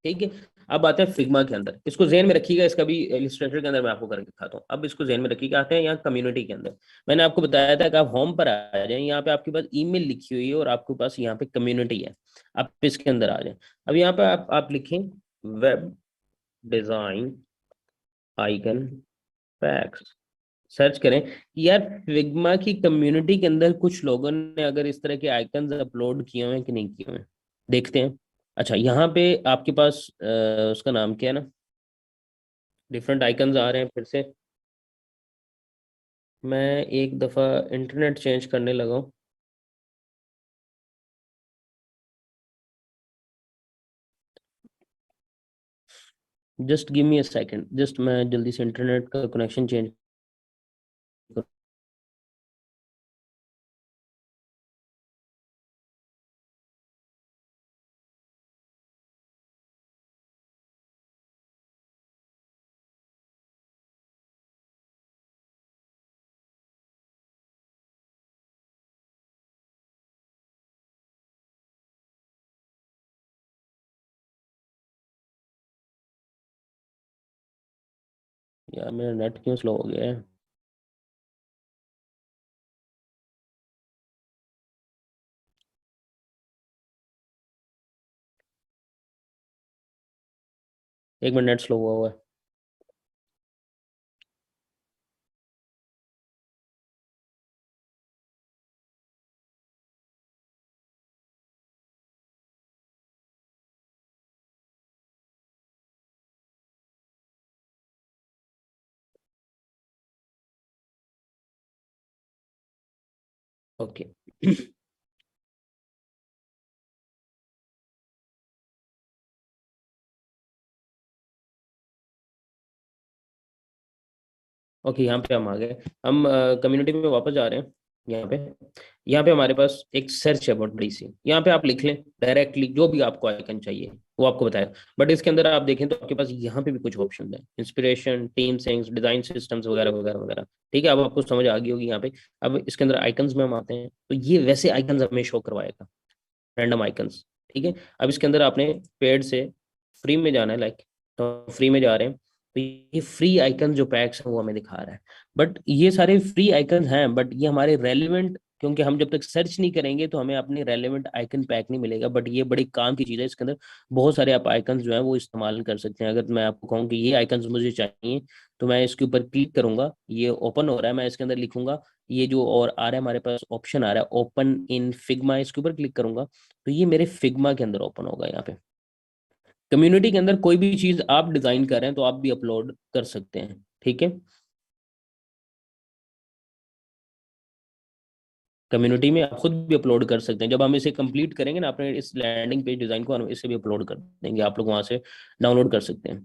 ठीक है। अब आते हैं फिग्मा के अंदर, इसको जेन में रखिएगा, इसका भी इलिस्ट्रेटर के अंदर मैं आपको करके दिखाता हूँ। अब इसको जेन में रखिएगा, आते हैं यहाँ कम्युनिटी के अंदर। मैंने आपको बताया था कि आप होम पर आ जाएं, यहाँ पे आपके पास ईमेल लिखी हुई है और आपके पास यहाँ पे कम्युनिटी है। आप इसके अंदर आ जाएं। अब यहाँ पे आप लिखें web design icon PACS, search करें कि यार फिग्मा की कम्युनिटी के अंदर कुछ लोगों ने अगर इस तरह के आइकन्स अपलोड किए हुए हैं कि नहीं किए हुए हैं, देखते हैं। अच्छा, यहाँ पे आपके पास उसका नाम क्या है ना, डिफरेंट आइकन्स आ रहे हैं फिर से। मैं एक दफ़ा इंटरनेट चेंज करने लगा हूँ। Just give me a second, just मैं जल्दी से इंटरनेट का कनेक्शन चेंज कर। यार मेरा नेट क्यों स्लो हो गया है? एक मिनट, नेट स्लो हुआ हुआ है। ओके। ओके, यहाँ पे हम आ गए। हम कम्युनिटी में वापस जा रहे हैं। यहाँ पे हमारे पास एक सर्च है बहुत बड़ी सी, यहाँ पे आप लिख लें डायरेक्टली जो भी आपको आइकन चाहिए, वो आपको बताएगा। बट इसके अंदर आप देखें तो आपके पास यहाँ पे भी कुछ ऑप्शन है, inspiration, team sinks, design systems वगैरह वगैरह वगैरह। ठीक है, अब आपको समझ आ गई होगी यहाँ पे। अब इसके अंदर आइकन्स में हम आते हैं, तो ये वैसे आइकन्स हमें शो करवाएगा, रैंडम आइकन्स। ठीक है। अब इसके अंदर आपने पेड से फ्री में जाना है, लाइक तो फ्री में जा रहे हैं, तो ये फ्री आइकन जो पैक्स हैं वो हमें दिखा रहा है। बट ये सारे फ्री आइकन हैं, बट ये हमारे रेलिवेंट, क्योंकि हम जब तक सर्च नहीं करेंगे तो हमें अपनी रेलिवेंट आइकन पैक नहीं मिलेगा। बट ये बड़ी काम की चीज़ है, इसके अंदर बहुत सारे आप आइकन्स जो है वो इस्तेमाल कर सकते हैं। अगर मैं आपको कहूँ कि ये आइकन्स मुझे चाहिए, तो मैं इसके ऊपर क्लिक करूंगा, ये ओपन हो रहा है, मैं इसके अंदर लिखूंगा ये जो, और आ रहा है हमारे पास ऑप्शन आ रहा है ओपन इन फिग्मा, इसके ऊपर क्लिक करूंगा तो ये मेरे फिग्मा के अंदर ओपन होगा। यहाँ पे कम्युनिटी के अंदर कोई भी चीज आप डिजाइन कर रहे हैं तो आप भी अपलोड कर सकते हैं। ठीक है। कम्युनिटी में आप खुद भी अपलोड कर सकते हैं। जब हम इसे कंप्लीट करेंगे ना अपने इस लैंडिंग पेज डिजाइन को, हम इसे भी अपलोड कर देंगे, आप लोग वहां से डाउनलोड कर सकते हैं।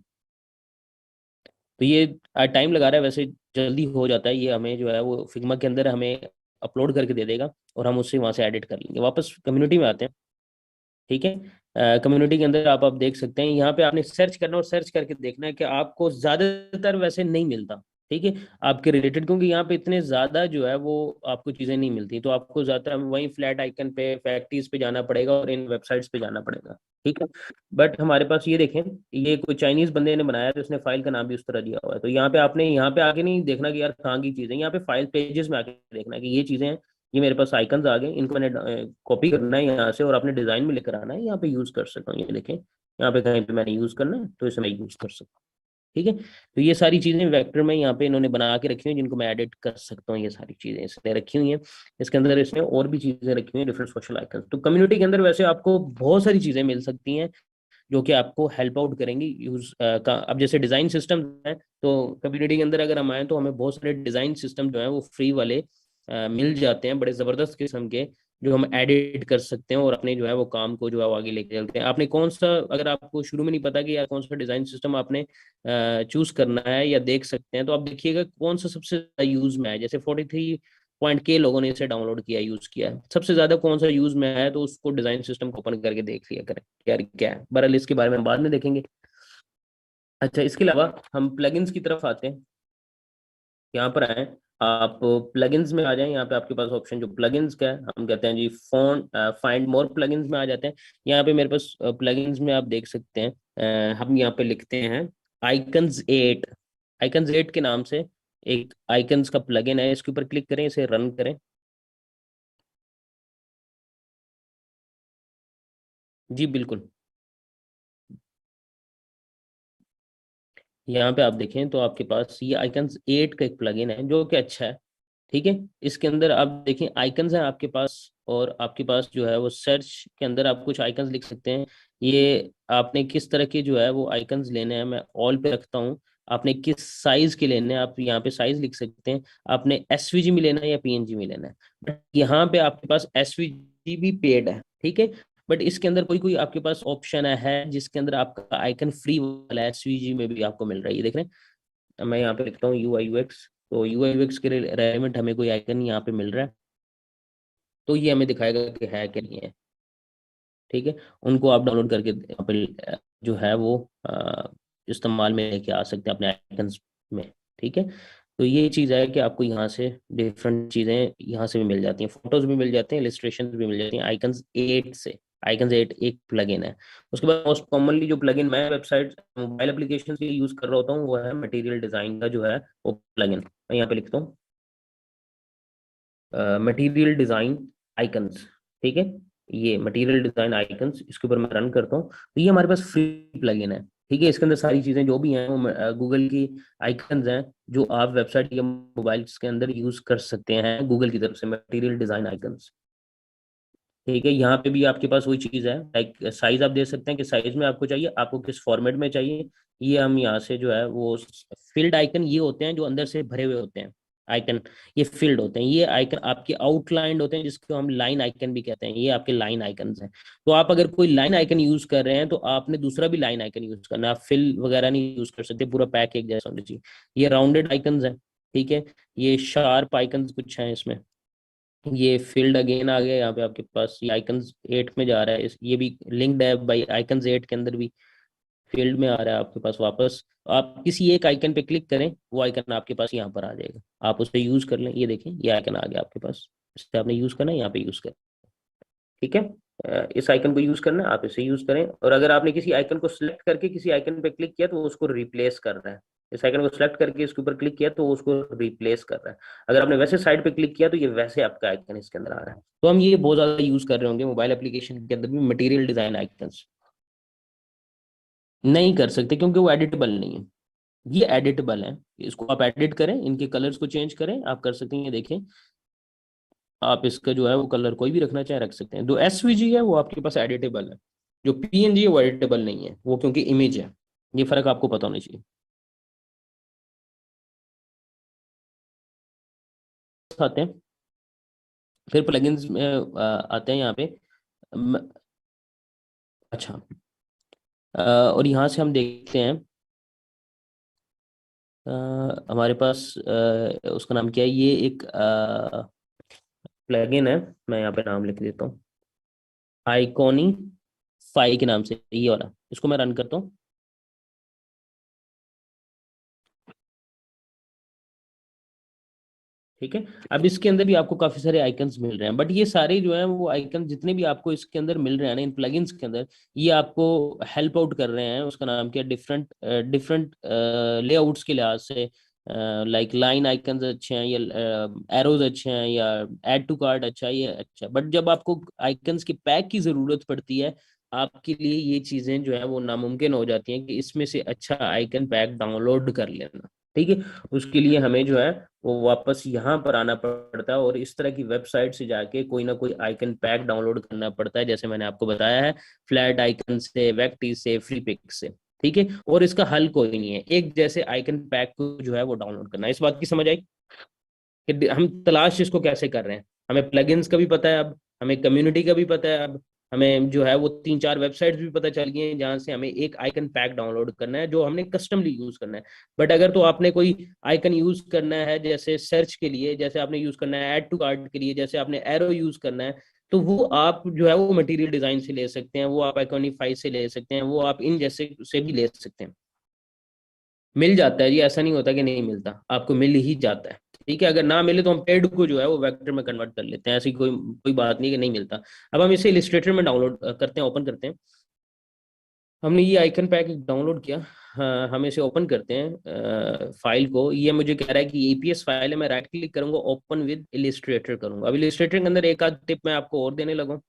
तो ये टाइम लगा रहा है वैसे, जल्दी हो जाता है ये, हमें जो है वो फिग्मा के अंदर हमें अपलोड करके दे देगा और हम उससे वहां से एडिट कर लेंगे। वापस कम्युनिटी में आते हैं, ठीक है। कम्युनिटी के अंदर आप देख सकते हैं, यहाँ पे आपने सर्च करना और सर्च करके देखना है कि आपको ज्यादातर वैसे नहीं मिलता, ठीक है, आपके रिलेटेड, क्योंकि यहाँ पे इतने ज्यादा जो है वो आपको चीजें नहीं मिलती, तो आपको ज्यादातर वहीं फ्लैट आइकन पे, फैक्ट्रीज पे जाना पड़ेगा और इन वेबसाइट्स पे जाना पड़ेगा, ठीक है। बट हमारे पास ये देखें, ये कोई चाइनीज बंदे ने बनाया, तो उसने फाइल का नाम भी उस तरह दिया हुआ है। तो यहाँ पे आपने यहाँ पे आके नहीं देखना कि यार कहाँ की चीजें, यहाँ पे फाइल पेजेस में आके देखना है कि ये चीजें हैं, ये मेरे पास आइकन्स आ गए, इनको मैंने कॉपी करना है यहाँ से और अपने डिजाइन में लेकर आना है, यहाँ पे यूज कर सकता हूँ। ये देखें, यहाँ पे कहीं पे मैंने यूज करना है तो इसे मैं यूज कर सकता हूँ, ठीक है। तो ये सारी चीजें वेक्टर में यहाँ पे इन्होंने बना के रखी हुई हैं, जिनको मैं एडिट कर सकता हूँ। ये सारी चीजें इसने रखी हुई हैं, इसके अंदर इसने और भी चीजें रखी हुई हैं, डिफरेंट सोशल आइकन। तो कम्युनिटी के अंदर वैसे आपको बहुत सारी चीजें मिल सकती हैं जो कि आपको हेल्प आउट करेंगी यूज का। अब जैसे डिजाइन सिस्टम है, तो कम्युनिटी के अंदर अगर हम आए तो हमें बहुत सारे डिजाइन सिस्टम जो है वो फ्री वाले मिल जाते हैं, बड़े जबरदस्त किस्म के, जो हम एडिट कर सकते हैं और अपने जो है वो काम को जो है वो आगे लेके चलते हैं। आपने कौन सा, अगर आपको शुरू में नहीं पता कि यार कौन सा डिजाइन सिस्टम आपने चूज करना है या देख सकते हैं, तो आप देखिएगा कौन सा सबसे ज्यादा यूज में है। जैसे 43 पॉइंट के लोगों ने इसे डाउनलोड किया, यूज किया है, सबसे ज्यादा कौन सा यूज में है, तो उसको डिजाइन सिस्टम को ओपन करके देख लिया करें यार क्या है। बहरहाल इसके बारे में हम बाद में देखेंगे। अच्छा, इसके अलावा हम प्लगइन्स की तरफ आते हैं। यहाँ पर आए, आप प्लगइन्स में आ जाएं। यहाँ पे आपके पास ऑप्शन जो प्लगइन्स का है, हम कहते हैं जी फोन फाइंड मोर प्लगइन्स में आ जाते हैं। यहाँ पे मेरे पास प्लगइन्स में आप देख सकते हैं, हम यहाँ पे लिखते हैं आइकन्स 8। आइकन्स 8 के नाम से एक आइकन्स का प्लगइन है, इसके ऊपर क्लिक करें, इसे रन करें। जी बिल्कुल। यहाँ पे आप देखें तो आपके पास ये आइकन्स 8 का एक प्लगइन है जो कि अच्छा है, ठीक है। इसके अंदर आप देखें आइकन्स हैं आपके पास, और आपके पास जो है वो सर्च के अंदर आप कुछ आइकन्स लिख सकते हैं। ये आपने किस तरह के जो है वो आइकन्स लेने हैं, मैं ऑल पे रखता हूँ। आपने किस साइज के लेने हैं, आप यहाँ पे साइज लिख सकते हैं। आपने एसवीजी में लेना है या पीएनजी में लेना है। बट यहाँ पे आपके पास एसवीजी भी पेड है, ठीक है। बट इसके अंदर कोई कोई आपके पास ऑप्शन है जिसके अंदर आपका आइकन फ्री वाला एसवीजी में भी आपको मिल रहा है, ये देख रहे हैं। मैं यहाँ पे लिखता हूँ UI UX, तो UI UX के रेलेवेंट हमें कोई आइकन यहाँ पे मिल रहा है, तो ये हमें दिखाएगा कि है कि नहीं है, ठीक है। उनको आप डाउनलोड करके यहाँ पे जो है वो इस्तेमाल में लेके आ सकते हैं अपने आइकन्स में, ठीक है। तो ये चीज़ है कि आपको यहाँ से डिफरेंट चीज़ें यहाँ से भी मिल जाती हैं, फोटोज भी मिल जाते हैं, इलिस्ट्रेशन भी मिल जाती हैं आइकन्स 8 से। आइकन्स 8 एक प्लगइन है। उसके बाद मोस्ट कॉमनली जो प्लगइन मैं वेबसाइट मोबाइल एप्लीकेशन के लिए यूज कर रहा होता हूँ वो है मटेरियल डिजाइन का जो है वो प्लगइन। मैं यहाँ पे लिखता हूँ मटेरियल डिजाइन आइकन्स, ठीक है। ये मटेरियल डिजाइन आइकन्स, इसके ऊपर मैं रन करता हूँ, तो ये हमारे पास फ्री प्लगइन है, ठीक है। इसके अंदर सारी चीजें जो भी हैं वो गूगल की आइकन्स हैं, जो आप वेबसाइट या मोबाइल के अंदर यूज कर सकते हैं गूगल की तरफ से, मटेरियल डिजाइन आइकन्स, ठीक है। यहाँ पे भी आपके पास वही चीज है, लाइक साइज आप दे सकते हैं कि साइज में आपको चाहिए, आपको किस फॉर्मेट में चाहिए। ये हम यहाँ से जो है वो फील्ड आइकन ये होते हैं जो अंदर से भरे हुए होते हैं आइकन, ये फील्ड होते हैं। ये आइकन आपके आउटलाइन होते हैं जिसको हम लाइन आइकन भी कहते हैं, ये आपके लाइन आइकन हैं। तो आप अगर कोई लाइन आइकन यूज कर रहे हैं तो आपने दूसरा भी लाइन आइकन यूज करना, आप फिल वगैरह नहीं यूज कर सकते, पूरा पैक एक जैसा होना चाहिए। ये राउंडेड आइकन है, ठीक है। ये शार्प आइकन कुछ है इसमें। ये फील्ड अगेन आ गया यहाँ पे आपके पास, ये आइकन्स 8 में जा रहा है, ये भी लिंक्ड है बाई आइकन्स 8 के अंदर भी फील्ड में आ रहा है आपके पास वापस। आप किसी एक आइकन पे क्लिक करें, वो आइकन आपके पास यहाँ पर आ जाएगा, आप उसे यूज कर लें। ये देखें ये आइकन आ गया आपके पास, इसे आपने यूज करना है, यहाँ पे यूज करें, ठीक है। इस आइकन को यूज करना है, आप इसे यूज करें। और अगर आपने किसी आइकन को सिलेक्ट करके किसी आइकन पे क्लिक किया तो वो उसको रिप्लेस कर रहा है। इस आइकन को सिलेक्ट करके इसके ऊपर क्लिक किया तो वो उसको रिप्लेस कर रहा है। अगर आपने वैसे साइड पे क्लिक किया तो ये वैसे आपका आइकन इसके अंदर आ रहा है। तो हम ये बहुत ज्यादा यूज कर रहे होंगे मोबाइल एप्लीकेशन के अंदर भी मटेरियल डिजाइन आइकन्स। नहीं कर सकते क्योंकि वो एडिटेबल नहीं है। ये एडिटेबल है, इसको आप एडिट करें, इनके कलर्स को चेंज करें, आप कर सकते हैं। ये देखें, आप इसका जो है वो कलर कोई भी रखना चाहे रख सकते हैं। जो एसवीजी है वो आपके पास एडिटेबल है, जो पीएनजी है वो एडिटेबल नहीं है, वो क्योंकि इमेज है। ये फर्क आपको पता होना चाहिए। आते हैं फिर प्लगइन्स में आते हैं यहाँ पे। अच्छा, और यहाँ से हम देखते हैं हमारे पास उसका नाम क्या है, ये एक प्लगइन है, मैं यहाँ पे नाम लिख देता हूँ, आइकॉनी फाई के नाम से, ये वाला, इसको मैं रन करता हूँ। ठीक है, अब इसके अंदर भी आपको काफी सारे आइकन्स मिल रहे हैं, बट ये सारे जो हैं वो आइकन जितने भी आपको इसके अंदर मिल रहे हैं ना इन प्लगइन्स के अंदर, ये आपको हेल्प आउट कर रहे हैं। उसका नाम क्या है, डिफरेंट डिफरेंट लेआउट्स के लिहाज से, लाइक लाइन आइकन्स अच्छे हैं, या एरोज अच्छे हैं, या ऐड टू कार्ट अच्छा है, ये अच्छा। बट जब आपको आइकन्स के पैक की जरूरत पड़ती है, आपके लिए ये चीजें जो है वो नामुमकिन हो जाती हैं कि इसमें से अच्छा आइकन पैक डाउनलोड कर लेना। ठीक है, उसके लिए हमें जो है वो वापस यहाँ पर आना पड़ता है और इस तरह की वेबसाइट से जाके कोई ना कोई आइकन पैक डाउनलोड करना पड़ता है, जैसे मैंने आपको बताया है, फ्लैट आइकन से, वेक्टी से, फ्री पिक से। ठीक है, और इसका हल कोई नहीं है, एक जैसे आइकन पैक को जो है वो डाउनलोड करना है। इस बात की समझ आई कि हम तलाश इसको कैसे कर रहे हैं। हमें प्लगइन्स का भी पता है अब, हमें कम्युनिटी का भी पता है अब, हमें जो है वो 3-4 वेबसाइट्स भी पता चल गई हैं जहां से हमें एक आइकन पैक डाउनलोड करना है जो हमने कस्टमली यूज करना है। बट अगर तो आपने कोई आइकन यूज करना है जैसे सर्च के लिए, जैसे आपने यूज करना है ऐड टू कार्ट के लिए, जैसे आपने एरो यूज करना है, तो वो आप जो है वो मटेरियल डिजाइन से ले सकते हैं, वो आप आइकॉनिफाई से ले सकते हैं, वो आप इन जैसे से भी ले सकते हैं। मिल जाता है जी, ऐसा नहीं होता कि नहीं मिलता, आपको मिल ही जाता है। ठीक है, अगर ना मिले तो हम पेड को जो है वो वेक्टर में कन्वर्ट कर लेते हैं, ऐसी कोई कोई बात नहीं कि नहीं मिलता। अब हम इसे इलिस्ट्रेटर में डाउनलोड करते हैं, ओपन करते हैं। हमने ये आइकन पैक डाउनलोड किया, हाँ, हम इसे ओपन करते हैं फाइल को। ये मुझे कह रहा है कि एपीएस फाइल है, मैं राइट क्लिक करूंगा, ओपन विद इलिस्ट्रेटर करूंगा। अब इलिस्ट्रेटर के अंदर एक आध टिप मैं आपको और देने लगा,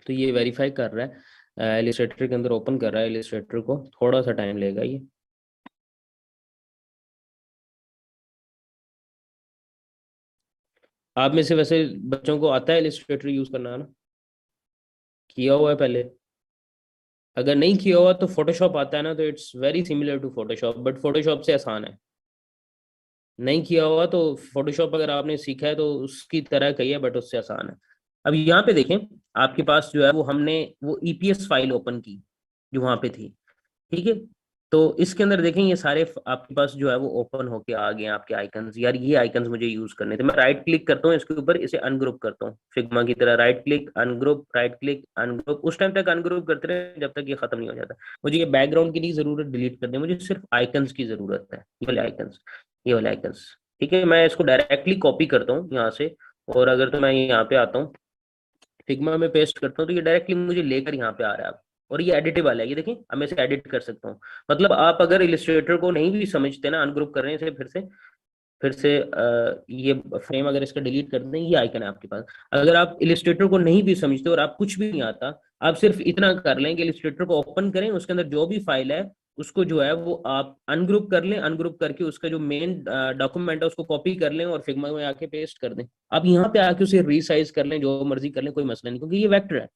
तो ये वेरीफाई कर रहा है, इलिस्ट्रेटर के अंदर ओपन कर रहा है इलिस्ट्रेटर को, थोड़ा सा टाइम लेगा ये। आप में से वैसे बच्चों को आता है इलिस्ट्रेटर यूज करना ना, किया हुआ है पहले? अगर नहीं किया हुआ तो फोटोशॉप आता है ना, तो it's very similar to Photoshop, but Photoshop से आसान है। नहीं किया हुआ तो फोटोशॉप अगर आपने सीखा है तो उसकी तरह कही है, बट उससे आसान है। अब यहाँ पे देखें, आपके पास जो है वो हमने वो ईपीएस फाइल ओपन की जो वहां पे थी। ठीक है, तो इसके अंदर देखें ये सारे आपके पास जो है वो ओपन होके आ गए हैं आपके आइकन्स। यार ये आइकन्स मुझे यूज करने थे, मैं राइट क्लिक करता हूँ इसके ऊपर, इसे अनग्रुप करता हूँ फिग्मा की तरह, right click ungroup, right click ungroup, उस टाइम तक अनग्रुप करते रहे जब तक ये खत्म नहीं हो जाता। मुझे ये बैकग्राउंड की नहीं जरूरत, डिलीट कर दे, मुझे सिर्फ आइकन्स की जरूरत है, ये वाले आइकन्स, ये वाले आइकन्स। ठीक है, मैं इसको डायरेक्टली कॉपी करता हूँ यहाँ से, और अगर तो मैं यहाँ पे आता हूँ, फिग्मा में पेस्ट करता हूँ, तो ये डायरेक्टली मुझे लेकर यहाँ पे आ रहा है अब। और ये एडिटेबल है, ये देखिए, अब मैं इसे एडिट कर सकता हूँ। मतलब आप अगर इलिस्ट्रेटर को नहीं भी समझते ना, अनग्रुप कर रहे हैं इसे फिर से ये फ्रेम अगर इसका डिलीट कर दें, ये आइकन है आपके पास। अगर आप इलिस्ट्रेटर को नहीं भी समझते और आप कुछ भी नहीं आता, आप सिर्फ इतना कर लें कि इलिस्ट्रेटर को ओपन करें, उसके अंदर जो भी फाइल है उसको जो है वो आप अनग्रुप कर लें, अनग्रुप करके उसका जो मेन डॉक्यूमेंट है उसको कॉपी कर लें और फिग्मा में आके पेस्ट कर दें। आप यहाँ पे आके उसे रीसाइज कर लें, जो मर्जी कर लें, कोई मसला नहीं, क्योंकि ये वेक्टर है।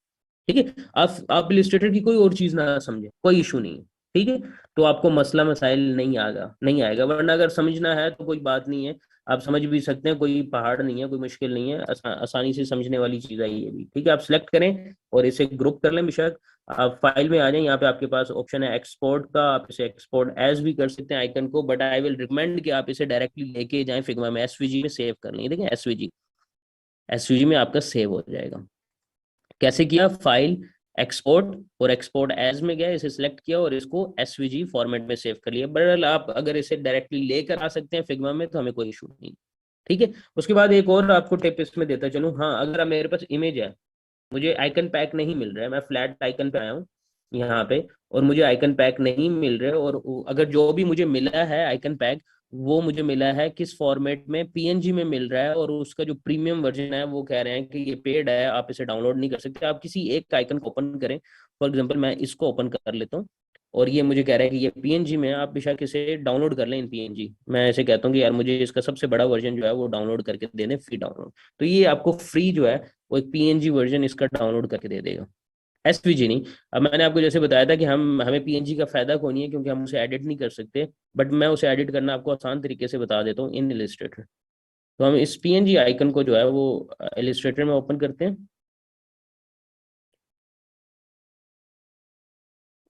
ठीक है, आप इलिस्ट्रेटर की कोई और चीज ना समझे, कोई इशू नहीं है। ठीक है, तो आपको मसला मसाइल नहीं आएगा, वरना अगर समझना है तो कोई बात नहीं है, आप समझ भी सकते हैं, कोई पहाड़ नहीं है, कोई मुश्किल नहीं है, आसानी से समझने वाली चीज है ये भी। ठीक है, आप सिलेक्ट करें और इसे ग्रुप कर लें बेशक। आप फाइल में आ जाएं, यहाँ पे आपके पास ऑप्शन है एक्सपोर्ट का, आप इसे एक्सपोर्ट एज भी कर सकते हैं आइकन को, बट आई विल रिकमेंड कि आप इसे डायरेक्टली लेके जाएं फिग्मा में, एसवीजी में सेव कर लें। देखें, एसवीजी, एसवीजी में आपका सेव हो जाएगा। कैसे किया, फाइल एक्सपोर्ट, और एक्सपोर्ट एज में गया, इसे सिलेक्ट किया और इसको एसवीजी फॉर्मेट में सेव कर लिया। बट आप अगर इसे डायरेक्टली लेकर आ सकते हैं फिग्मा में तो हमें कोई इशू नहीं। ठीक है, उसके बाद एक और आपको टिप इसमें देता चलूँ, हाँ, अगर अब मेरे पास इमेज है, मुझे आइकन पैक नहीं मिल रहा है, मैं फ्लैट आइकन पे आया हूँ यहाँ पे, और मुझे आइकन पैक नहीं मिल रहे, और अगर जो भी मुझे मिला है आइकन पैक, वो मुझे मिला है किस फॉर्मेट में, पीएनजी में मिल रहा है, और उसका जो प्रीमियम वर्जन है वो कह रहे हैं कि ये पेड है, आप इसे डाउनलोड नहीं कर सकते। आप किसी एक आइकन को ओपन करें, फॉर एग्जाम्पल मैं इसको ओपन कर लेता हूँ, और ये मुझे कह रहा है कि ये पीएनजी में है, आप बेशक इसे डाउनलोड कर लें इन पीएनजी। मैं ऐसे कहता हूँ कि यार मुझे इसका सबसे बड़ा वर्जन जो है वो डाउनलोड करके दे दें, फ्री डाउनलोड। तो ये आपको फ्री जो है वो एक पीएनजी वर्जन इसका डाउनलोड करके दे देगा। एसवीजी नहीं। अब मैंने आपको जैसे बताया था कि हमें पीएनजी का फायदा कौन है, क्योंकि हम उसे एडिट नहीं कर सकते, बट मैं उसे एडिट करना आपको आसान तरीके से बता देता हूँ इन इलिस्ट्रेटर। तो हम इस पीएनजी आइकन को जो है वो इलिस्ट्रेटर में ओपन करते हैं।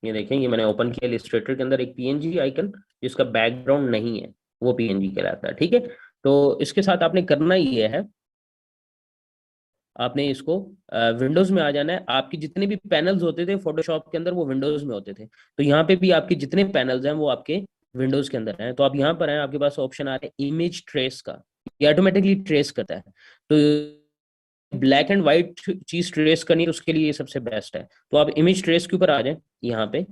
ये देखें, ये मैंने ओपन किया इलिस्ट्रेटर के अंदर एक पीएनजी आइकन जिसका बैकग्राउंड नहीं है, वो पीएनजी कहलाता है। ठीक है, तो इसके साथ आपने करना ये है, आपने इसको विंडोज में आ जाना है। आपकी जितने भी पैनल्स होते थे फोटोशॉप के अंदर वो विंडोज में होते थे, तो यहाँ पे भी आपके जितने पैनल्स हैं वो आपके विंडोज के अंदर हैं। तो आप यहाँ पर हैं, आपके पास ऑप्शन आ रहा है इमेज ट्रेस का, ये ऑटोमेटिकली ट्रेस करता है। तो ब्लैक एंड व्हाइट चीज ट्रेस करनी है, तो उसके लिए ये सबसे बेस्ट है। तो आप इमेज ट्रेस के ऊपर आ जाए, यहाँ पे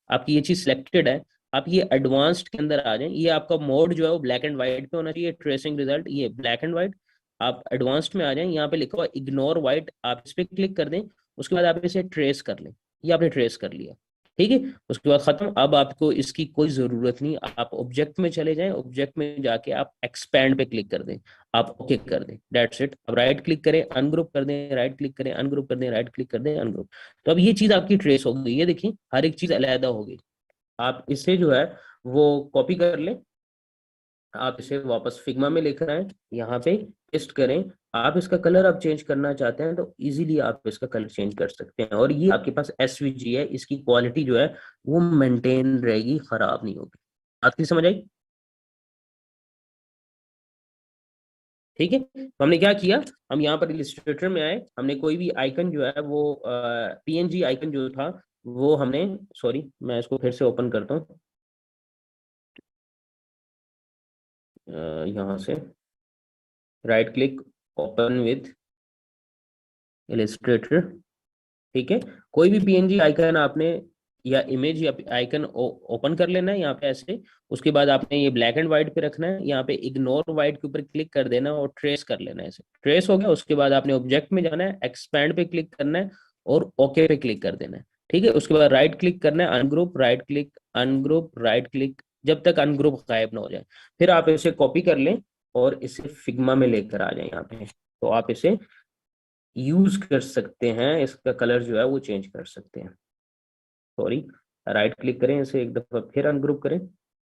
आपकी ये चीज सिलेक्टेड है, आप ये एडवांस्ड के अंदर आ जाए। ये आपका मोड जो है वो ब्लैक एंड व्हाइट पे होना चाहिए, ट्रेसिंग रिजल्ट ये ब्लैक एंड व्हाइट। आप एडवांस्ड में आ जाए, यहाँ पे लिखा हुआ इग्नोर व्हाइट, आप इस पर क्लिक कर दें। उसके बाद आप इसे ट्रेस कर लें, ये आपने ट्रेस कर लिया। ठीक है, उसके बाद खत्म। अब आपको इसकी कोई जरूरत नहीं, आप ऑब्जेक्ट में चले जाएं, ऑब्जेक्ट में जाके आप एक्सपैंड पे क्लिक कर दें, आप ओके कर दें, दैट्स इट। अब राइट क्लिक करें, अनग्रुप कर दें, राइट क्लिक करें, अनग्रुप कर दें, राइट क्लिक कर दें, अनग्रुप। तो अब ये चीज आपकी ट्रेस हो गई, ये देखिए हर एक चीज अलहदा हो गई। आप इसे जो है वो कॉपी कर लें, आप इसे वापस फिग्मा में लेकर आए, यहाँ पे पेस्ट करें। आप इसका कलर अब चेंज करना चाहते हैं तो इजीली आप इसका कलर चेंज कर सकते हैं, और ये आपके पास एसवीजी है, इसकी क्वालिटी जो है वो मेंटेन रहेगी, खराब नहीं होगी। आपकी समझ आई? ठीक है, तो हमने क्या किया, हम यहाँ पर इलिस्ट्रेटर में आए, हमने कोई भी आइकन जो है वो पीएनजी आइकन जो था वो हमने, सॉरी मैं इसको फिर से ओपन करता हूँ यहाँ से, right click, open with Illustrator. ठीक है, कोई भी पीएनजी आइकन आपने या इमेज या आइकन ओपन कर लेना है यहाँ पे ऐसे। उसके बाद आपने ये ब्लैक एंड व्हाइट पे रखना है, यहाँ पे इग्नोर व्हाइट के ऊपर क्लिक कर देना और ट्रेस कर लेना है। ऐसे ट्रेस हो गया, उसके बाद आपने ऑब्जेक्ट में जाना है, एक्सपैंड पे क्लिक करना है और ओके पे क्लिक कर देना है। ठीक है, उसके बाद राइट क्लिक करना है, ungroup, right click, ungroup, right click, जब तक अनग्रुप गायब ना हो जाए। फिर आप इसे कॉपी कर लें और इसे फिग्मा में लेकर आ जाए यहाँ पे, तो आप इसे यूज कर सकते हैं, इसका कलर जो है वो चेंज कर सकते हैं। सॉरी, राइट क्लिक करें, इसे एक दफा फिर अनग्रुप करें।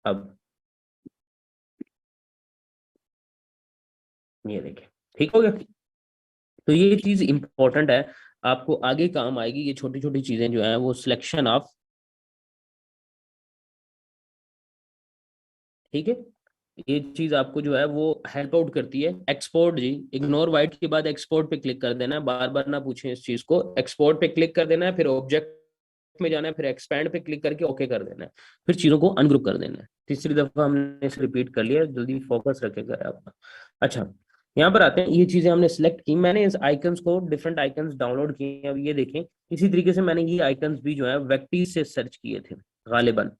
अब ये देखें, ठीक हो गया। तो ये चीज इंपॉर्टेंट है, आपको आगे काम आएगी। ये छोटी छोटी चीजें जो है वो सिलेक्शन ऑफ, ठीक है, ये चीज आपको जो है वो हेल्प आउट करती है। एक्सपोर्ट जी, इग्नोर वाइट के बाद एक्सपोर्ट पे क्लिक कर देना है, बार बार ना पूछें इस चीज को, एक्सपोर्ट पे क्लिक कर देना है, फिर ऑब्जेक्ट में जाना है, फिर एक्सपैंड पे क्लिक करके ओके कर देना है, फिर चीजों को अनग्रुप कर देना है। तीसरी दफा हमने इसे रिपीट कर लिया, जल्दी फोकस रखेगा आपका। अच्छा, यहाँ पर आते हैं, ये चीजें हमने सिलेक्ट की, मैंने इस आइकन्स को, डिफरेंट आइकन्स डाउनलोड किए हैं। अब ये देखें, इसी तरीके से मैंने ये आइकन्स भी जो है वेक्टीज से सर्च किए थे गालिबन।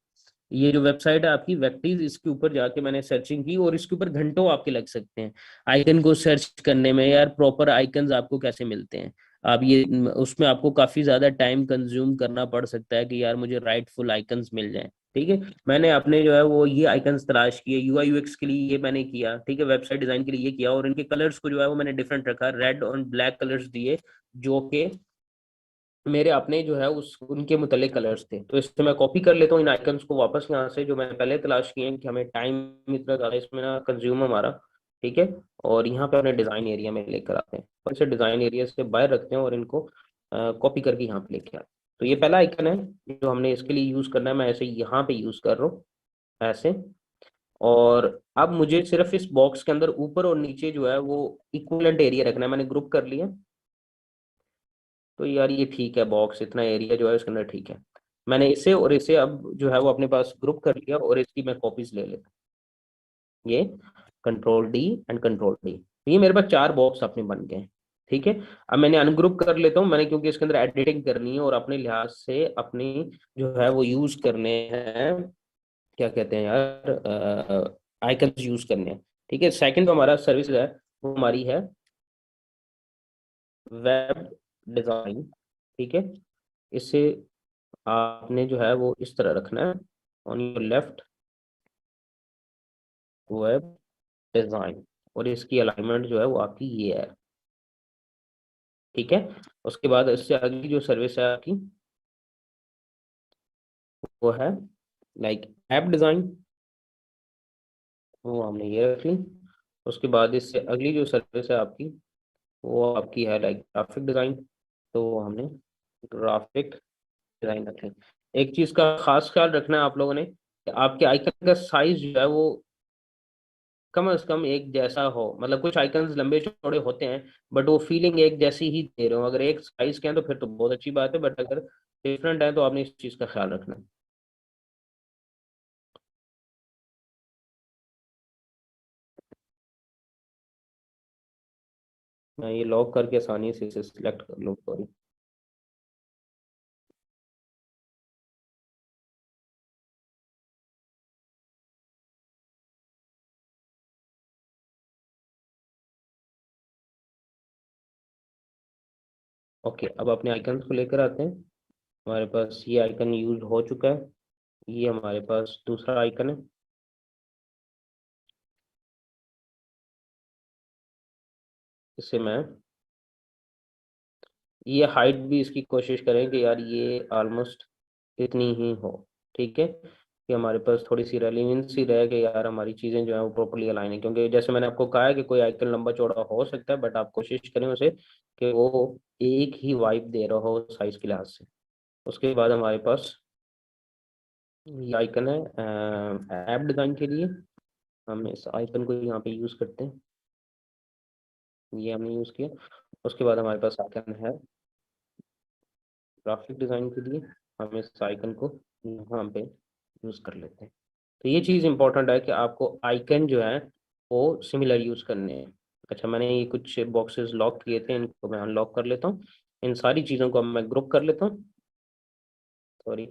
ये जो वेबसाइट है आपकी वेक्टीज, इसके ऊपर जाके मैंने सर्चिंग की, और इसके ऊपर घंटों आपके लग सकते हैं आइकन को सर्च करने में। यार प्रॉपर आइकन्स आपको कैसे मिलते हैं, आप ये उसमें आपको काफी ज्यादा टाइम कंज्यूम करना पड़ सकता है कि यार मुझे राइटफुल आइकन्स मिल जाएं। ठीक है, मैंने अपने जो है वो ये आइकन्स तलाश किए, यूआई यूएक्स के लिए ये मैंने किया, ठीक है, वेबसाइट डिजाइन के लिए ये किया, और इनके कलर्स को जो है वो मैंने डिफरेंट रखा, रेड और ब्लैक कलर्स दिए, जो कि मेरे अपने जो है उस उनके मुतल्लिक कलर्स थे। तो इससे मैं कॉपी कर लेता हूँ इन आइकन्स को वापस यहाँ से, जो मैंने पहले तलाश किए हैं, कि हमें टाइम इतना ज़्यादा इसमें ना कंज्यूम हमारा। ठीक है, और यहाँ पे अपने डिज़ाइन एरिया में लेकर आते हैं, और इसे डिज़ाइन एरिया से बाहर रखते हैं और इनको कॉपी करके यहाँ पे लेके आते हैं। तो ये पहला आइकन है जो हमने इसके लिए यूज़ करना है, मैं ऐसे यहाँ पे यूज़ कर रहा हूँ ऐसे। और अब मुझे सिर्फ इस बॉक्स के अंदर ऊपर और नीचे जो है वो इक्वलेंट एरिया रखना है, मैंने ग्रुप कर लिया। तो यार ये ठीक है, बॉक्स इतना एरिया जो है उसके अंदर ठीक है। मैंने इसे और इसे अब जो है वो अपने पास ग्रुप कर लिया, और इसकी मैं कॉपीज ले लेता हूँ, ये control D and control D. ये मेरे पास चार बॉक्स अपने बन गए हैं। ठीक है, अब मैंने अनग्रुप कर लेता हूँ, मैंने क्योंकि इसके अंदर एडिटिंग करनी है और अपने लिहाज से अपनी जो है वो यूज करने हैं, क्या कहते हैं यार, आइकन्स यूज करने हैं। ठीक है, सेकंड हमारा सर्विस है वो हमारी है वेब डिजाइन। ठीक है, इससे आपने जो है वो इस तरह रखना है, on your left, web design, और इसकी अलाइनमेंट जो है वो आपकी ये है। ठीक है। उसके बाद इससे अगली जो सर्विस है आपकी वो है लाइक ऐप डिजाइन, वो हमने ये रख ली। उसके बाद इससे अगली जो सर्विस है आपकी वो आपकी है लाइक ग्राफिक डिजाइन, तो वो हमने ग्राफिक डिजाइन रख ली। एक चीज का खास ख्याल रखना है आप लोगों ने कि आपके आइकन का साइज जो है वो कम से कम एक जैसा हो, मतलब कुछ आइकन्स लंबे चौड़े होते हैं बट वो फीलिंग एक जैसी ही दे रहे हो। अगर एक साइज के हैं तो फिर तो बहुत अच्छी बात है, बट अगर डिफरेंट है तो आपने इस चीज का ख्याल रखना है। मैं ये लॉक करके आसानी से इसे सिलेक्ट कर लूँ, सॉरी। ओके, अब अपने आइकन को लेकर आते हैं। हमारे पास ये आइकन यूज हो चुका है, ये हमारे पास दूसरा आइकन है। इसे मैं ये हाइट भी इसकी कोशिश करें कि यार ये ऑलमोस्ट इतनी ही हो, ठीक है, कि हमारे पास थोड़ी सी रेलिवेंसी रहे कि यार हमारी चीज़ें जो है वो प्रॉपरली अलाइन है। क्योंकि जैसे मैंने आपको कहा है कि कोई आइकन लंबा चौड़ा हो सकता है बट आप कोशिश करें उसे कि वो एक ही वाइब दे रहा हो साइज के लिहाज से। उसके बाद हमारे पास ये आइकन है ऐप डिज़ाइन के लिए। हम इस आइकन को यहाँ पे यूज़ करते हैं, ये हमने यूज़ किया। उसके बाद हमारे पास आइकन है ग्राफिक डिज़ाइन के लिए, हम इस आइकन को यहाँ पे यूज़ कर लेते हैं। तो ये चीज़ इंपॉर्टेंट है कि आपको आइकन जो है वो सिमिलर यूज़ करने हैं। अच्छा, मैंने ये कुछ बॉक्सेस लॉक किए थे, इनको मैं अनलॉक कर लेता हूँ। इन सारी चीज़ों को अब मैं ग्रुप कर लेता हूँ, सॉरी,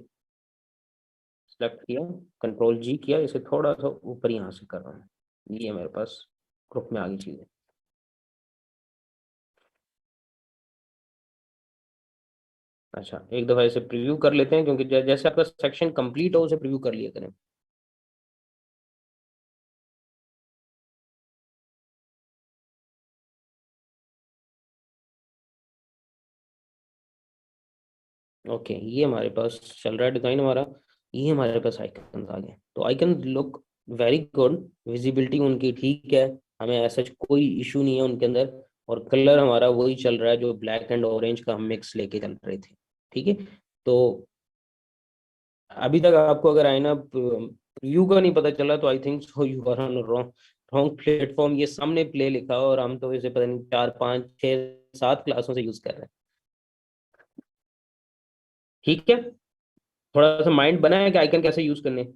सेलेक्ट किया, कंट्रोल जी किया, इसे थोड़ा सा ऊपर यहाँ से कर रहा हूँ, ये मेरे पास ग्रुप में आ गई चीज़ें। अच्छा, एक दफ़ा इसे प्रीव्यू कर लेते हैं, क्योंकि जैसे आपका सेक्शन कंप्लीट हो उसे प्रीव्यू कर लिया करें। ओके, ये हमारे पास चल रहा है डिजाइन हमारा। ये हमारे पास आइकन आ गए, तो icon look very good, visibility उनकी ठीक है, हमें ऐसा कोई इशू नहीं है उनके अंदर। और कलर हमारा वही चल रहा है जो ब्लैक एंड ऑरेंज का हम मिक्स लेके चल रहे थे, ठीक है। तो अभी तक आपको अगर आईना व्यू का नहीं पता चला तो I think so you are on wrong wrong platform. ये सामने प्ले लिखा हो और हम तो इसे पता नहीं 4 5 6 7 क्लासों से यूज कर रहे हैं, ठीक है। थोड़ा सा माइंड बना है कि आइकन कैसे यूज करने।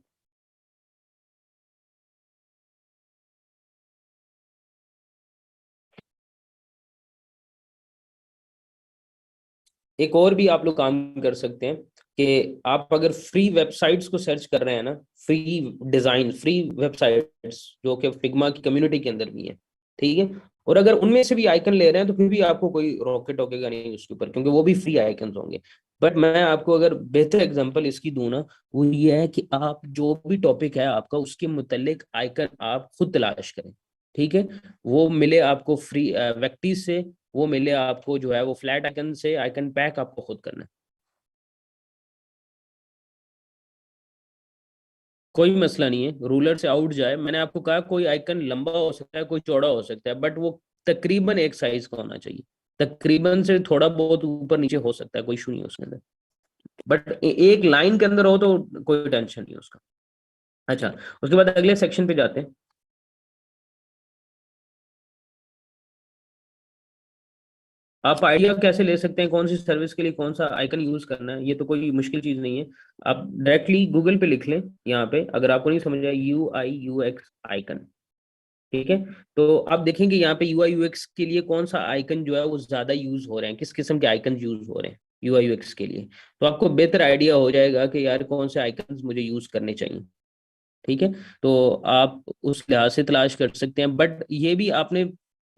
एक और भी आप लोग काम कर सकते हैं कि आप अगर फ्री वेबसाइट्स को सर्च कर रहे हैं ना, फ्री डिजाइन फ्री वेबसाइट्स जो कि फिग्मा की कम्युनिटी के अंदर भी है, ठीक है, और अगर उनमें से भी आइकन ले रहे हैं तो फिर भी आपको कोई रॉकेट टोकेगा नहीं उसके ऊपर, क्योंकि वो भी फ्री आइकन होंगे। बट मैं आपको अगर बेहतर एग्जांपल इसकी दूं ना, वो ये है कि आप जो भी टॉपिक है आपका उसके मुतल्लिक आइकन आप खुद तलाश करें, ठीक है। वो मिले आपको फ्री वेक्टीज से, वो मिले आपको जो है वो फ्लैट आइकन से, आइकन पैक आपको खुद करना है। कोई मसला नहीं है, रूलर से आउट जाए। मैंने आपको कहा कोई आइकन लंबा हो सकता है, कोई चौड़ा हो सकता है, बट वो तकरीबन एक साइज का होना चाहिए। तकरीबन से थोड़ा बहुत ऊपर नीचे हो सकता है, कोई इशू नहीं है उसके अंदर, बट एक लाइन के अंदर हो तो कोई टेंशन नहीं है उसका। अच्छा, उसके बाद अगले सेक्शन पे जाते हैं। आप आइडिया कैसे ले सकते हैं कौन सी सर्विस के लिए कौन सा आइकन यूज करना है, ये तो कोई मुश्किल चीज नहीं है। आप डायरेक्टली गूगल पे लिख लें यहाँ पे, अगर आपको नहीं समझ आया UI UX आइकन, ठीक है। तो आप देखेंगे यहाँ पे UI UX के लिए कौन सा आइकन जो है वो ज्यादा यूज हो रहे हैं, किस किस्म के आइकन यूज हो रहे हैं UI UX के लिए। तो आपको बेहतर आइडिया हो जाएगा कि यार कौन से आइकन मुझे यूज करने चाहिए, ठीक है। तो आप उस लिहाज से तलाश कर सकते हैं, बट ये भी आपने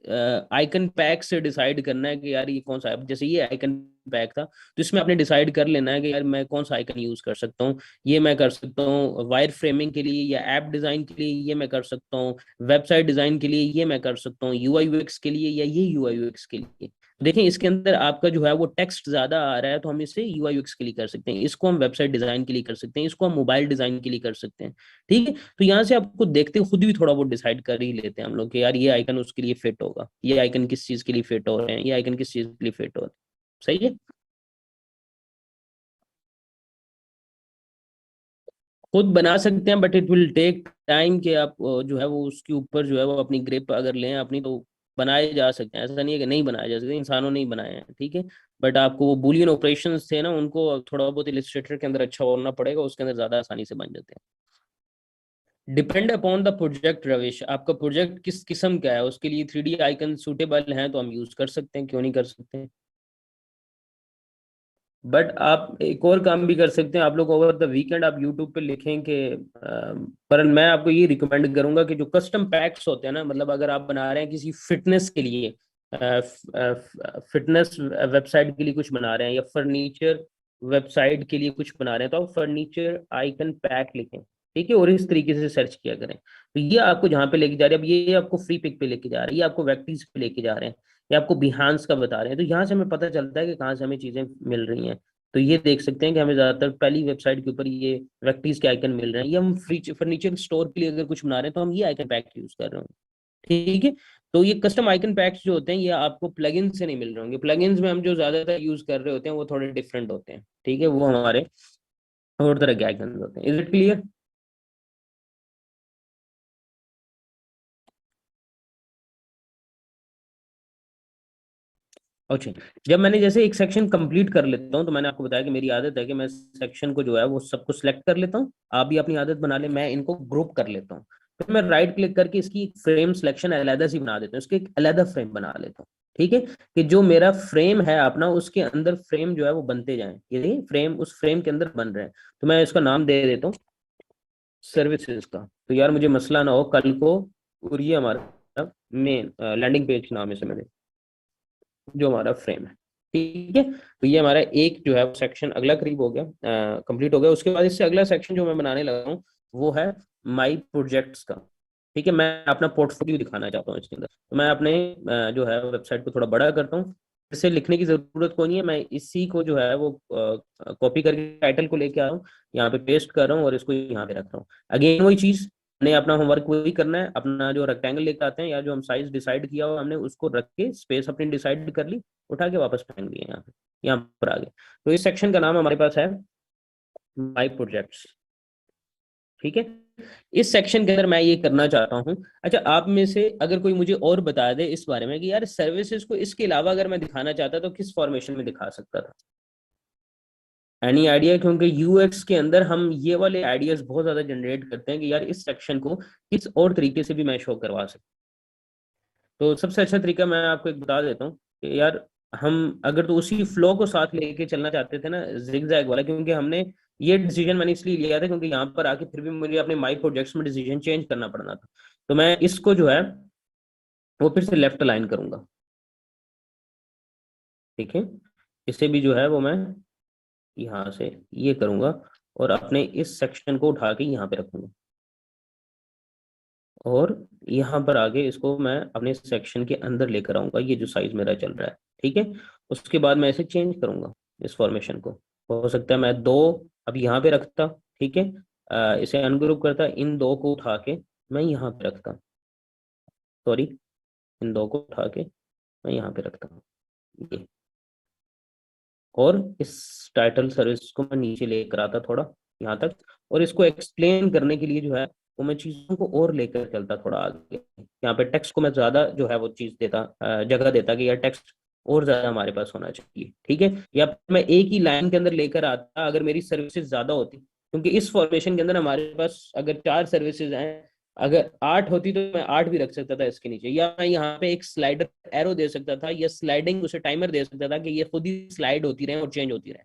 आइकन पैक से डिसाइड करना है कि यार ये कौन सा है। जैसे ये आइकन पैक था तो इसमें आपने डिसाइड कर लेना है कि यार मैं कौन सा आइकन यूज कर सकता हूँ। ये मैं कर सकता हूँ वायर फ्रेमिंग के लिए या ऐप डिजाइन के लिए, ये मैं कर सकता हूँ वेबसाइट डिजाइन के लिए, ये मैं कर सकता हूँ UI UX के लिए या ये UI UX के लिए। देखिए इसके अंदर आपका जो है वो टेक्स्ट ज्यादा आ रहा है, तो हम इसे यूआई यूएक्स के लिए कर सकते हैं, इसको हम वेबसाइट डिजाइन के लिए कर सकते हैं, इसको हम मोबाइल डिजाइन के लिए कर सकते हैं। ठीक है, तो यहाँ से आपको देखते हुए खुद भी थोड़ा बहुत डिसाइड कर ही लेते हैं हम लोग कि यार ये आइकन उसके लिए फिट होगा, ये आइकन किस चीज के लिए फिट हो रहे हैं, ये आइकन किस चीज के लिए फिट हो रहे हैं। सही है। खुद बना सकते हैं, but it will take time कि आप जो है वो उसके ऊपर जो है वो अपनी ग्रिप अगर लें अपनी, तो बनाए जा सकते हैं। ऐसा नहीं है कि नहीं बनाए जा सकते, इंसानों ने ही बनाए हैं। ठीक है, बट आपको वो बूलियन ऑपरेशंस थे ना, उनको थोड़ा बहुत इलिस्ट्रेटर के अंदर अच्छा होना पड़ेगा, उसके अंदर ज्यादा आसानी से बन जाते हैं। डिपेंड अपॉन द प्रोजेक्ट रविश, आपका प्रोजेक्ट किस किस्म का है, उसके लिए 3D आइकन सूटेबल हैं तो हम यूज कर सकते हैं, क्यों नहीं कर सकते हैं। बट आप एक और काम भी कर सकते हैं, आप लोग ओवर द वीकेंड आप यूट्यूब पे लिखें कि पर मैं आपको ये रिकमेंड करूंगा कि जो कस्टम पैक्स होते हैं ना, मतलब अगर आप बना रहे हैं किसी फिटनेस के लिए, फिटनेस वेबसाइट के लिए कुछ बना रहे हैं, या फर्नीचर वेबसाइट के लिए कुछ बना रहे हैं, तो आप फर्नीचर आइकन पैक लिखें। ठीक है, और इस तरीके से सर्च किया करें, तो ये आपको जहाँ पे लेके जा रहे हैं, अब ये आपको फ्री पिक पे लेके जा रहे हैं, ये आपको वेक्टीज पे लेके जा रहे हैं, ये आपको बिहांस का बता रहे हैं, तो यहाँ से हमें पता चलता है कि कहाँ से हमें चीजें मिल रही हैं। तो ये देख सकते हैं कि हमें ज्यादातर पहली वेबसाइट के ऊपर ये वेक्टीज के आइकन मिल रहे हैं, ये हम फ्री फर्नीचर स्टोर के लिए अगर कुछ बना रहे हैं तो हम ये आइकन पैक यूज कर रहे हैं। ठीक है, तो ये कस्टम आइकन पैक्स जो होते हैं ये आपको प्लगइन से नहीं मिल रहे होंगे, प्लगइन्स में हम जो ज्यादातर यूज कर रहे होते हैं वो थोड़े डिफरेंट होते हैं। ठीक है, वो हमारे और तरह के आइकन होते हैं। Is it clear? अच्छा, जब मैंने जैसे एक सेक्शन कंप्लीट कर लेता हूँ, तो मैंने आपको बताया कि मेरी आदत है कि मैं सेक्शन को जो है वो सबको सिलेक्ट कर लेता हूँ, आप भी अपनी आदत बना ले, मैं इनको ग्रुप कर लेता हूँ। फिर मैं राइट क्लिक करके इसकी फ्रेम सिलेक्शन अलहदा सी बना देता हूँ, इसके एक अलहदा फ्रेम बना लेता हूँ। ठीक है, कि जो मेरा फ्रेम है अपना, उसके अंदर फ्रेम जो है वो बनते जाएं, ये फ्रेम उस फ्रेम के अंदर बन रहे हैं। तो मैं इसका नाम दे देता हूँ सर्विसेज का, तो यार मुझे मसला ना हो कल को। और ये हमारा मेन लैंडिंग पेज नाम है, मैंने जो हमारा फ्रेम है। ठीक है, तो ये हमारा एक जो है सेक्शन अगला करीब हो गया, कंप्लीट हो गया। उसके बाद इससे अगला सेक्शन जो मैं बनाने लगा हूँ वो है माई प्रोजेक्ट्स का। ठीक है, मैं अपना पोर्टफोलियो दिखाना चाहता हूँ इसके अंदर, तो मैं अपने जो है वेबसाइट को थोड़ा बड़ा करता हूँ। इसे लिखने की जरूरत कोई नहीं है, मैं इसी को जो है वो कॉपी करके टाइटल को लेके आ रहा हूँ, यहाँ पे पेस्ट कर रहा हूँ और इसको यहाँ पे रख रहा हूँ। अगेन वही चीज, हमने अपना होमवर्क वही करना है, अपना जो रेक्टेंगल लेकर आते हैं या जो हम साइज डिसाइड किया हो हमने उसको रख के स्पेस अपनी डिसाइड कर ली, उठा के वापस फेंक दिए यहाँ पर आ गए। तो इस सेक्शन का नाम हमारे पास है माई प्रोजेक्ट्स। ठीक है, इस सेक्शन के अंदर मैं ये करना चाहता हूँ। अच्छा, आप में से अगर कोई मुझे और बता दे इस बारे में कि यार सर्विसेज को इसके अलावा अगर मैं दिखाना चाहता तो किस फॉर्मेशन में दिखा सकता था, एनी आइडिया? क्योंकि यूएक्स के अंदर हम ये वाले आइडियाज बहुत ज्यादा जनरेट करते हैं कि यार इस सेक्शन को किस और तरीके से भी मैं शो करवा सकता। तो सबसे अच्छा तरीका मैं आपको एक बता देता हूँ कि यार हम अगर तो उसी फ्लो को साथ लेके चलना चाहते थे ना, जिगजैग वाला, क्योंकि हमने ये डिसीजन मैंने इसलिए लिया था क्योंकि यहाँ पर आके फिर भी मुझे अपने माई प्रोजेक्ट्स में डिसीजन चेंज करना पड़ना था। तो मैं इसको जो है वो फिर से लेफ्ट अलाइन करूंगा। ठीक है, इसे भी जो है वो मैं यहाँ से ये करूंगा और अपने इस सेक्शन को उठा के यहाँ पे रखूंगा, और यहाँ पर आगे इसको मैं अपने सेक्शन के अंदर लेकर आऊंगा, ये जो साइज मेरा चल रहा है। ठीक है, उसके बाद मैं इसे चेंज करूंगा, इस फॉर्मेशन को। हो सकता है मैं दो अब यहाँ पे रखता। ठीक है, इसे अनग्रुप करता, इन दो को उठा के मैं यहाँ पे रखता, सॉरी, इन दो को उठा के मैं यहाँ पे रखता हूँ ये, और इस टाइटल सर्विस को मैं नीचे लेकर आता थोड़ा यहाँ तक, और इसको एक्सप्लेन करने के लिए जो है वो मैं चीजों को और लेकर चलता थोड़ा आगे। यहाँ पे टेक्स्ट को मैं ज्यादा जो है वो चीज देता, जगह देता कि यार टेक्स्ट और ज्यादा हमारे पास होना चाहिए। ठीक है, या मैं एक ही लाइन के अंदर लेकर आता अगर मेरी सर्विसेज ज्यादा होती, क्योंकि इस फॉर्मेशन के अंदर हमारे पास अगर 4 सर्विसेज हैं, अगर 8 होती तो मैं 8 भी रख सकता था इसके नीचे, या मैं यहाँ पे एक स्लाइडर एरो दे सकता था, या स्लाइडिंग उसे टाइमर दे सकता था कि ये खुद ही स्लाइड होती रहे और चेंज होती रहे।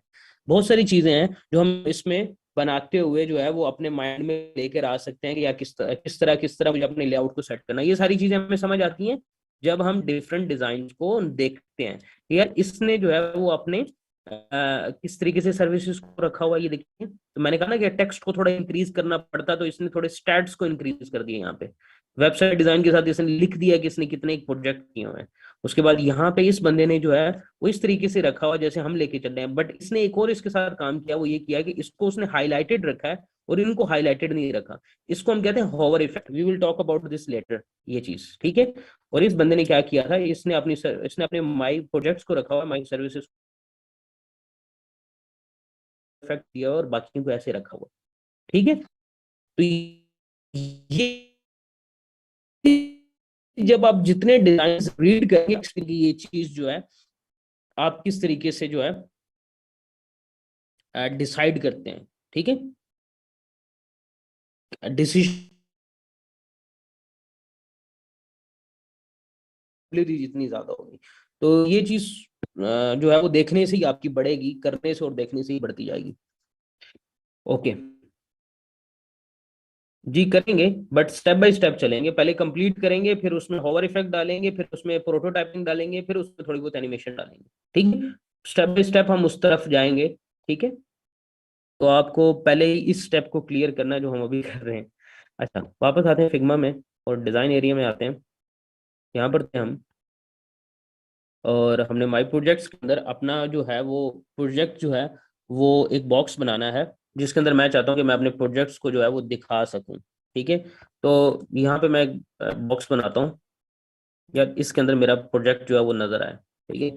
बहुत सारी चीजें हैं जो हम इसमें बनाते हुए जो है वो अपने माइंड में लेकर आ सकते हैं कि यार किस तरह मुझे अपने लेआउट को सेट करना है। ये सारी चीजें हमें समझ आती हैं जब हम डिफरेंट डिजाइन को देखते हैं कि यार इसने जो है वो अपने किस तरीके से सर्विसेज को रखा हुआ है ये देखिए। तो मैंने कहा ना कि टेक्स्ट को थोड़ा इंक्रीज करना पड़ता, तो इसने थोड़े स्टैट्स को इंक्रीज कर दिए यहाँ पे। वेबसाइट डिजाइन के साथ इसने लिख दिया कि इसने कितने प्रोजेक्ट किए हुए हैं। उसके बाद यहाँ पे इस बंदे ने जो है वो इस तरीके से रखा हुआ जैसे हम लेके चल रहे हैं, बट इसने एक और इसके साथ काम किया, वो ये किया कि इसको उसने हाईलाइटेड रखा है और इनको हाईलाइटेड नहीं रखा। इसको हम कहते हैं hover effect, we will talk about this later, ये चीज ठीक है। और इस बंदे ने क्या किया था, इसने अपने माई प्रोजेक्ट्स को रखा हुआ, माई सर्विसेज इफेक्ट दिया और बाकी को ऐसे रखा हुआ, ठीक है। तो ये जब आप जितने डिजाइन रीड करेंगे कि ये चीज जो है आप किस तरीके से जो है डिसाइड करते हैं, ठीक है। डिसीजन जितनी ज्यादा होगी, तो ये चीज जो है वो देखने से ही आपकी बढ़ेगी, करने से और देखने से ही बढ़ती जाएगी। ओके जी, करेंगे बट स्टेप बाय स्टेप चलेंगे। पहले कंप्लीट करेंगे, फिर उसमें होवर इफेक्ट डालेंगे, फिर उसमें प्रोटोटाइपिंग डालेंगे, फिर उसमें थोड़ी बहुत एनिमेशन डालेंगे, ठीक है। स्टेप बाय स्टेप हम उस तरफ जाएंगे, ठीक है। तो आपको पहले ही इस स्टेप को क्लियर करना है जो हम अभी कर रहे हैं। अच्छा, वापस आते हैं फिग्मा में और डिजाइन एरिया में आते हैं। यहाँ पर थे हम, और हमने माई प्रोजेक्ट्स के अंदर अपना जो है वो प्रोजेक्ट जो है वो एक बॉक्स बनाना है, जिसके अंदर मैं चाहता हूँ कि मैं अपने प्रोजेक्ट्स को जो है वो दिखा सकूं, ठीक है। तो यहाँ पे मैं बॉक्स बनाता हूँ, या इसके अंदर मेरा प्रोजेक्ट जो है वो नजर आए, ठीक है।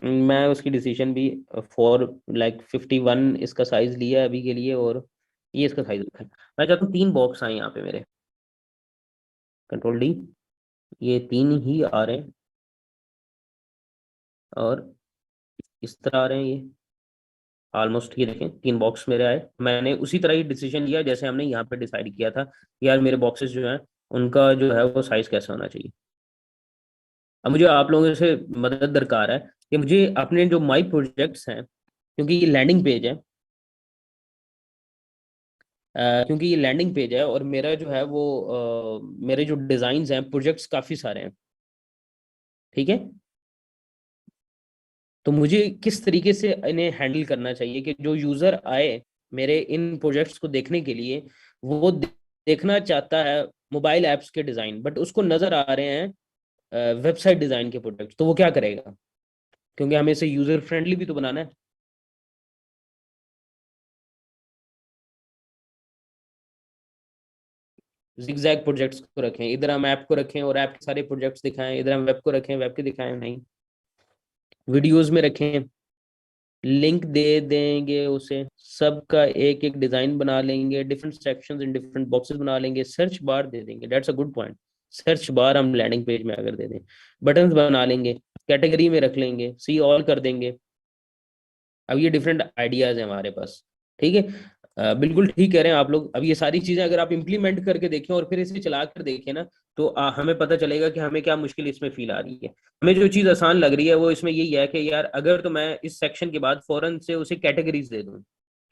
मैं उसकी डिसीजन भी फॉर लाइक 51 इसका साइज लिया है अभी के लिए, और ये इसका साइज रखा है। मैं चाहता हूँ 3 बॉक्स आए यहाँ पे मेरे, कंट्रोल डी, ये 3 ही आ रहे हैं, और इस तरह आ रहे हैं ये ऑलमोस्ट। ये देखें 3 बॉक्स मेरे आए। मैंने उसी तरह ही डिसीजन लिया जैसे हमने यहाँ पे डिसाइड किया था कि यार मेरे बॉक्सेस जो हैं उनका जो है वो साइज कैसा होना चाहिए। अब मुझे आप लोगों से मदद दरकार है कि मुझे अपने जो माई प्रोजेक्ट्स हैं, क्योंकि ये लैंडिंग पेज है, क्योंकि ये लैंडिंग पेज है और मेरा जो है वो मेरे जो डिजाइन हैं, प्रोजेक्ट्स काफी सारे हैं, ठीक है। तो मुझे किस तरीके से इन्हें हैंडल करना चाहिए कि जो यूजर आए मेरे इन प्रोजेक्ट्स को देखने के लिए, वो देखना चाहता है मोबाइल ऐप्स के डिजाइन, बट उसको नजर आ रहे हैं वेबसाइट डिजाइन के प्रोजेक्ट, तो वो क्या करेगा, क्योंकि हमें इसे यूजर फ्रेंडली भी तो बनाना है। जिगजैग प्रोजेक्ट्स को रखें, इधर हम ऐप को रखें और ऐप के सारे प्रोजेक्ट्स दिखाएं, इधर हम वेब को रखें, वेब के दिखाएं, नहीं। वीडियोस में रखें, लिंक दे देंगे उसे, सबका एक एक डिजाइन बना लेंगे, different sections in different boxes बना लेंगे, सर्च बार दे देंगे, that's a good point. Search bar हम लैंडिंग पेज में अगर दे दें, बटन्स बना लेंगे, कैटेगरी में रख लेंगे, सी ऑल कर देंगे। अब ये डिफरेंट आइडियाज हैं हमारे पास, ठीक है। बिल्कुल ठीक कह रहे हैं आप लोग। अब ये सारी चीजें अगर आप इंप्लीमेंट करके देखें और फिर इसे चला कर देखें ना, तो हमें पता चलेगा कि हमें क्या मुश्किल इसमें फील आ रही है। हमें जो चीज आसान लग रही है वो इसमें यही है कि यार अगर तो मैं इस सेक्शन के बाद फौरन से उसे कैटेगरीज दे दूं,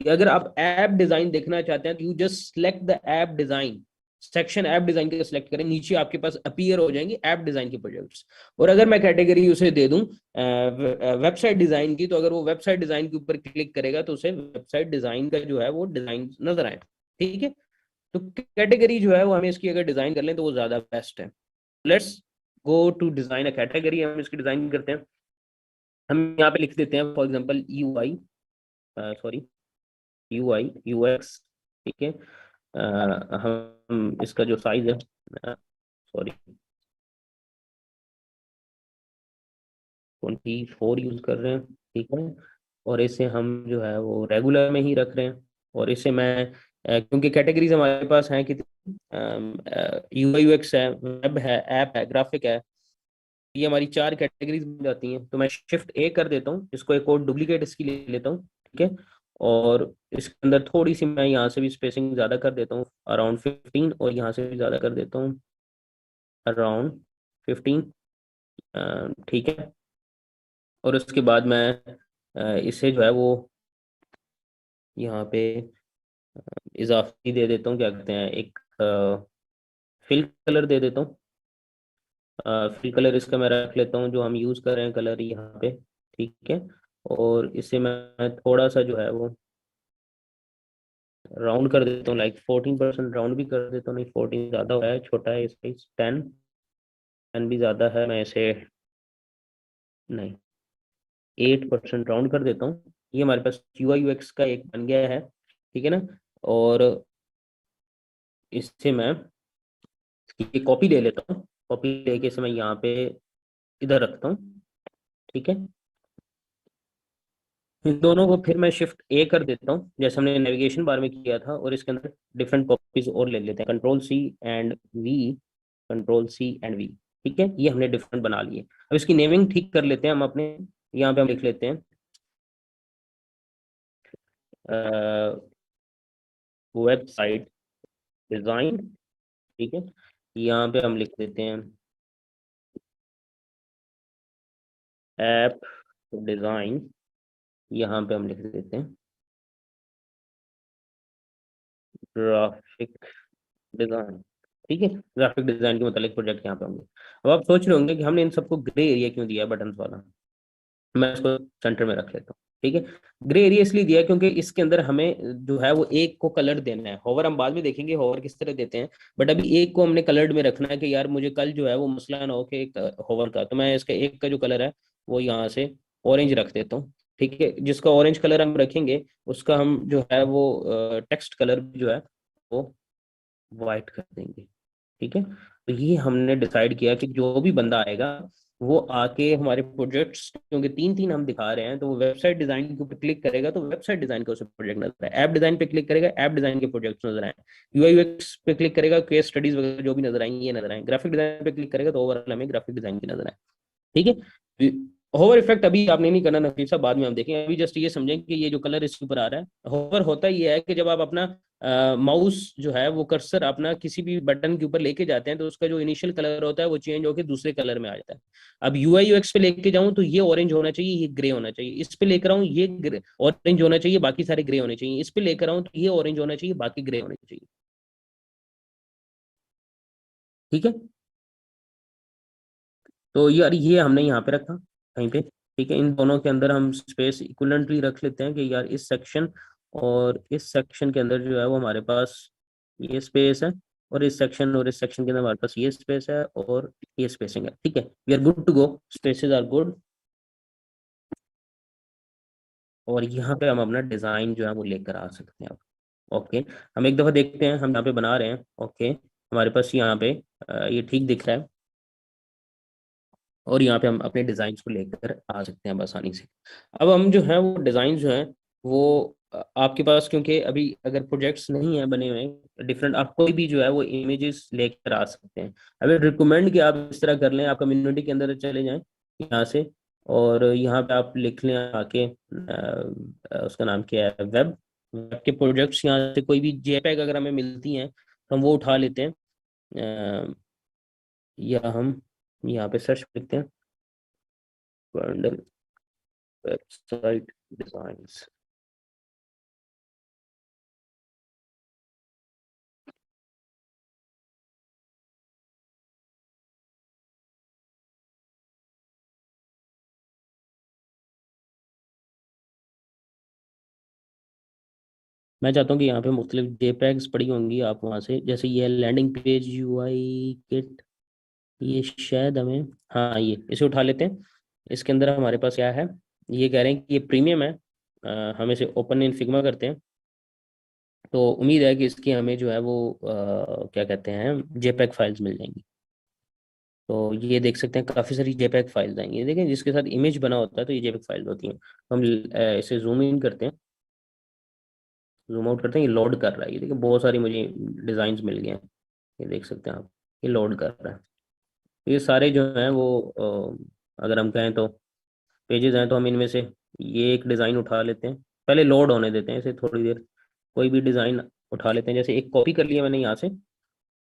कि अगर आप ऐप डिजाइन देखना चाहते हैं तो you just select the app design, section app design के सिलेक्ट करें, नीचे आपके पास अपीयर हो जाएंगे ऐप डिजाइन के प्रोजेक्ट्स। और अगर मैं कैटेगरी उसे दे दूं वेबसाइट डिजाइन की, तो अगर वो वेबसाइट डिजाइन के ऊपर क्लिक करेगा तो उसे वेबसाइट डिजाइन का जो है वो डिजाइन नजर आए, ठीक है। तो कैटेगरी जो है वो हमें इसकी अगर डिजाइन कर लें तो वो ज्यादा बेस्ट है। Let's go to design a category, हम इसकी डिजाइन करते हैं। हम यहाँ पे लिख देते हैं for example you I, sorry you I you x, ठीक है। हम इसका जो साइज है, सॉरी 24 यूज कर रहे हैं, ठीक है। और इसे हम जो है वो रेगुलर में ही रख रहे हैं। और इसे मैं क्योंकि कैटेगरीज हमारे पास हैं कितनी, यू आई यू एक्स है, वेब है, ऐप है, ग्राफिक है, ये हमारी 4 कैटेगरीज बन जाती हैं। तो मैं शिफ्ट ए कर देता हूँ, इसको एक और डुप्लीकेट इसकी ले लेता हूँ, ठीक है। और इसके अंदर थोड़ी सी मैं यहाँ से भी स्पेसिंग ज़्यादा कर देता हूँ, अराउंड 15, और यहाँ से भी ज़्यादा कर देता हूँ, अराउंड 15, ठीक है। और उसके बाद मैं इसे जो है वो यहाँ पे इजाफी दे देता हूँ, क्या कहते हैं, एक फिल कलर दे देता हूँ, फिल कलर इसका मैं रख लेता हूँ, जो हम यूज़ कर रहे हैं कलर यहाँ पे, ठीक है। और इसे मैं थोड़ा सा जो है वो राउंड कर देता हूँ, लाइक 14% राउंड भी कर देता हूँ, नहीं 14 ज़्यादा हो रहा है, छोटा है साइज, 10 भी ज़्यादा है, मैं इसे नहीं 8% राउंड कर देता हूँ। ये हमारे पास UI UX का एक बन गया है, ठीक है ना। और इससे मैं ये कॉपी ले लेता हूँ, कॉपी लेके इसे मैं यहाँ पे इधर रखता हूँ, ठीक है। इन दोनों को फिर मैं शिफ्ट कर देता हूँ, जैसे हमने नेविगेशन बार में किया था, और इसके अंदर डिफरेंट कॉपीज और ले लेते हैं, Ctrl+C and V, Ctrl+C and V, ठीक है। ये हमने डिफरेंट बना लिए। अब इसकी नेमिंग ठीक कर लेते हैं हम अपने, यहाँ पे हम लिख लेते हैं वेबसाइट डिजाइन, ठीक है। यहाँ पे हम लिख देते हैं ऐप डिजाइन, यहाँ पे हम लिख देते हैं ग्राफिक डिजाइन, ठीक है। ग्राफिक डिजाइन के मतलब प्रोजेक्ट यहाँ पे होंगे। अब आप सोच रहे होंगे कि हमने इन सबको ग्रे एरिया क्यों दिया है बटन वाला। मैं इसको सेंटर में रख लेता हूँ, ठीक है। ग्रे एरिया इसलिए दिया है क्योंकि इसके अंदर हमें जो है वो एक को कलर देना है। होवर हम बाद में देखेंगे होवर किस तरह देते हैं, बट अभी एक को हमने कलर्ड में रखना है कि यार मुझे कल जो है वो मसला ना हो कि एक होवर का, तो मैं इसका एक का जो कलर है वो यहाँ से ऑरेंज रख देता हूँ, ठीक है। जिसका ऑरेंज कलर हम रखेंगे उसका हम जो है वो टेक्स्ट कलर जो है वो वाइट कर देंगे, ठीक है। तो ये हमने डिसाइड किया कि जो भी बंदा आएगा वो आके हमारे प्रोजेक्ट्स, क्योंकि तीन तीन हम दिखा रहे हैं, तो वो वेबसाइट डिजाइन के ऊपर क्लिक करेगा तो वेबसाइट डिजाइन का उसे प्रोजेक्ट नजर आए, ऐप डिजाइन पे क्लिक करेगा ऐप डिजाइन के प्रोजेक्ट्स नजर आए, UI UX पे क्लिक करेगा केस स्टडीज वगैरह जो भी नजर आएंगे ये नजर आए, ग्राफिक डिजाइन पे क्लिक करेगा तो ओवरऑल हमें ग्राफिक डिजाइन की नजर आए, ठीक है। होवर इफेक्ट अभी आपने नहीं करना नफीस साहब, बाद में हम देखेंगे, अभी जस्ट ये समझें कि ये जो कलर इसके ऊपर आ रहा है, होवर होता ये है कि जब आप अपना माउस जो है वो कर्सर अपना किसी भी बटन के ऊपर लेके जाते हैं तो उसका जो इनिशियल कलर होता है वो चेंज होकर दूसरे कलर में आ जाता है। अब UI UX पे लेके जाऊं तो ये ऑरेंज होना चाहिए, ये ग्रे होना चाहिए, इस पे लेकर आऊं ये ऑरेंज होना चाहिए, बाकी सारे ग्रे होने चाहिए, इस पे लेकर आऊं तो ये ऑरेंज होना चाहिए, बाकी ग्रे होने चाहिए, ठीक है। तो यार ये हमने यहाँ पे रखा कहीं पे, ठीक है। इन दोनों के अंदर हम स्पेस इक्वलेंटली रख लेते हैं कि यार इस सेक्शन और इस सेक्शन के अंदर जो है वो हमारे पास ये स्पेस है, और इस सेक्शन और इस सेक्शन के अंदर हमारे पास ये स्पेस है और ये स्पेसिंग है, ठीक है। We are good to go, spaces are good. और यहाँ पे हम अपना डिजाइन जो है वो लेकर आ सकते हैं अब। ओके, हम एक दफा देखते हैं हम यहाँ पे बना रहे हैं, ओके। हमारे पास यहाँ पे ये ठीक दिख रहा है, और यहाँ पे हम अपने डिजाइन को लेकर आ सकते हैं आसानी से। अब हम जो है वो डिजाइन जो है वो आपके पास, क्योंकि अभी अगर प्रोजेक्ट्स नहीं है बने हुए डिफरेंट, आप कोई भी जो है वो इमेजेस लेकर आ सकते हैं। अभी रिकमेंड कि आप इस तरह कर लें, आप कम्युनिटी के अंदर चले जाएं यहाँ से, और यहाँ पे आप लिख लें आके उसका नाम क्या है, वेब वेब के प्रोजेक्ट्स, यहाँ से कोई भी JPEG अगर हमें मिलती हैं तो हम वो उठा लेते हैं। अ, या हम यहाँ पे सर्च करते हैं बंडल वेबसाइट डिजाइन्स। मैं चाहता हूँ कि यहाँ पे मुख्तलिफ JPEGs पड़ी होंगी, आप वहाँ से, जैसे ये लैंडिंग पेज UI किट, ये शायद हमें, हाँ ये इसे उठा लेते हैं। इसके अंदर हमारे पास क्या है, ये कह रहे हैं कि ये प्रीमियम है, हम इसे ओपन इन फिग्मा करते हैं, तो उम्मीद है कि इसकी हमें जो है वो क्या कहते हैं JPEG फाइल्स मिल जाएंगी। तो ये देख सकते हैं काफ़ी सारी JPEG फाइल्स आएंगी, देखें जिसके साथ इमेज बना होता है तो ये JPEG फाइल्स होती हैं। तो हम इसे जूम इन करते हैं, जूम आउट करते हैं, ये लोड कर रहा है, ये देखिए बहुत सारी मुझे डिज़ाइंस मिल गए हैं, ये देख सकते हैं आप, ये लोड कर रहा है। तो ये सारे जो हैं वो अगर हम कहें तो पेजेस हैं, तो हम इनमें से ये एक डिज़ाइन उठा लेते हैं, पहले लोड होने देते हैं इसे थोड़ी देर, कोई भी डिज़ाइन उठा लेते हैं, जैसे एक कॉपी कर लिया मैंने यहाँ से,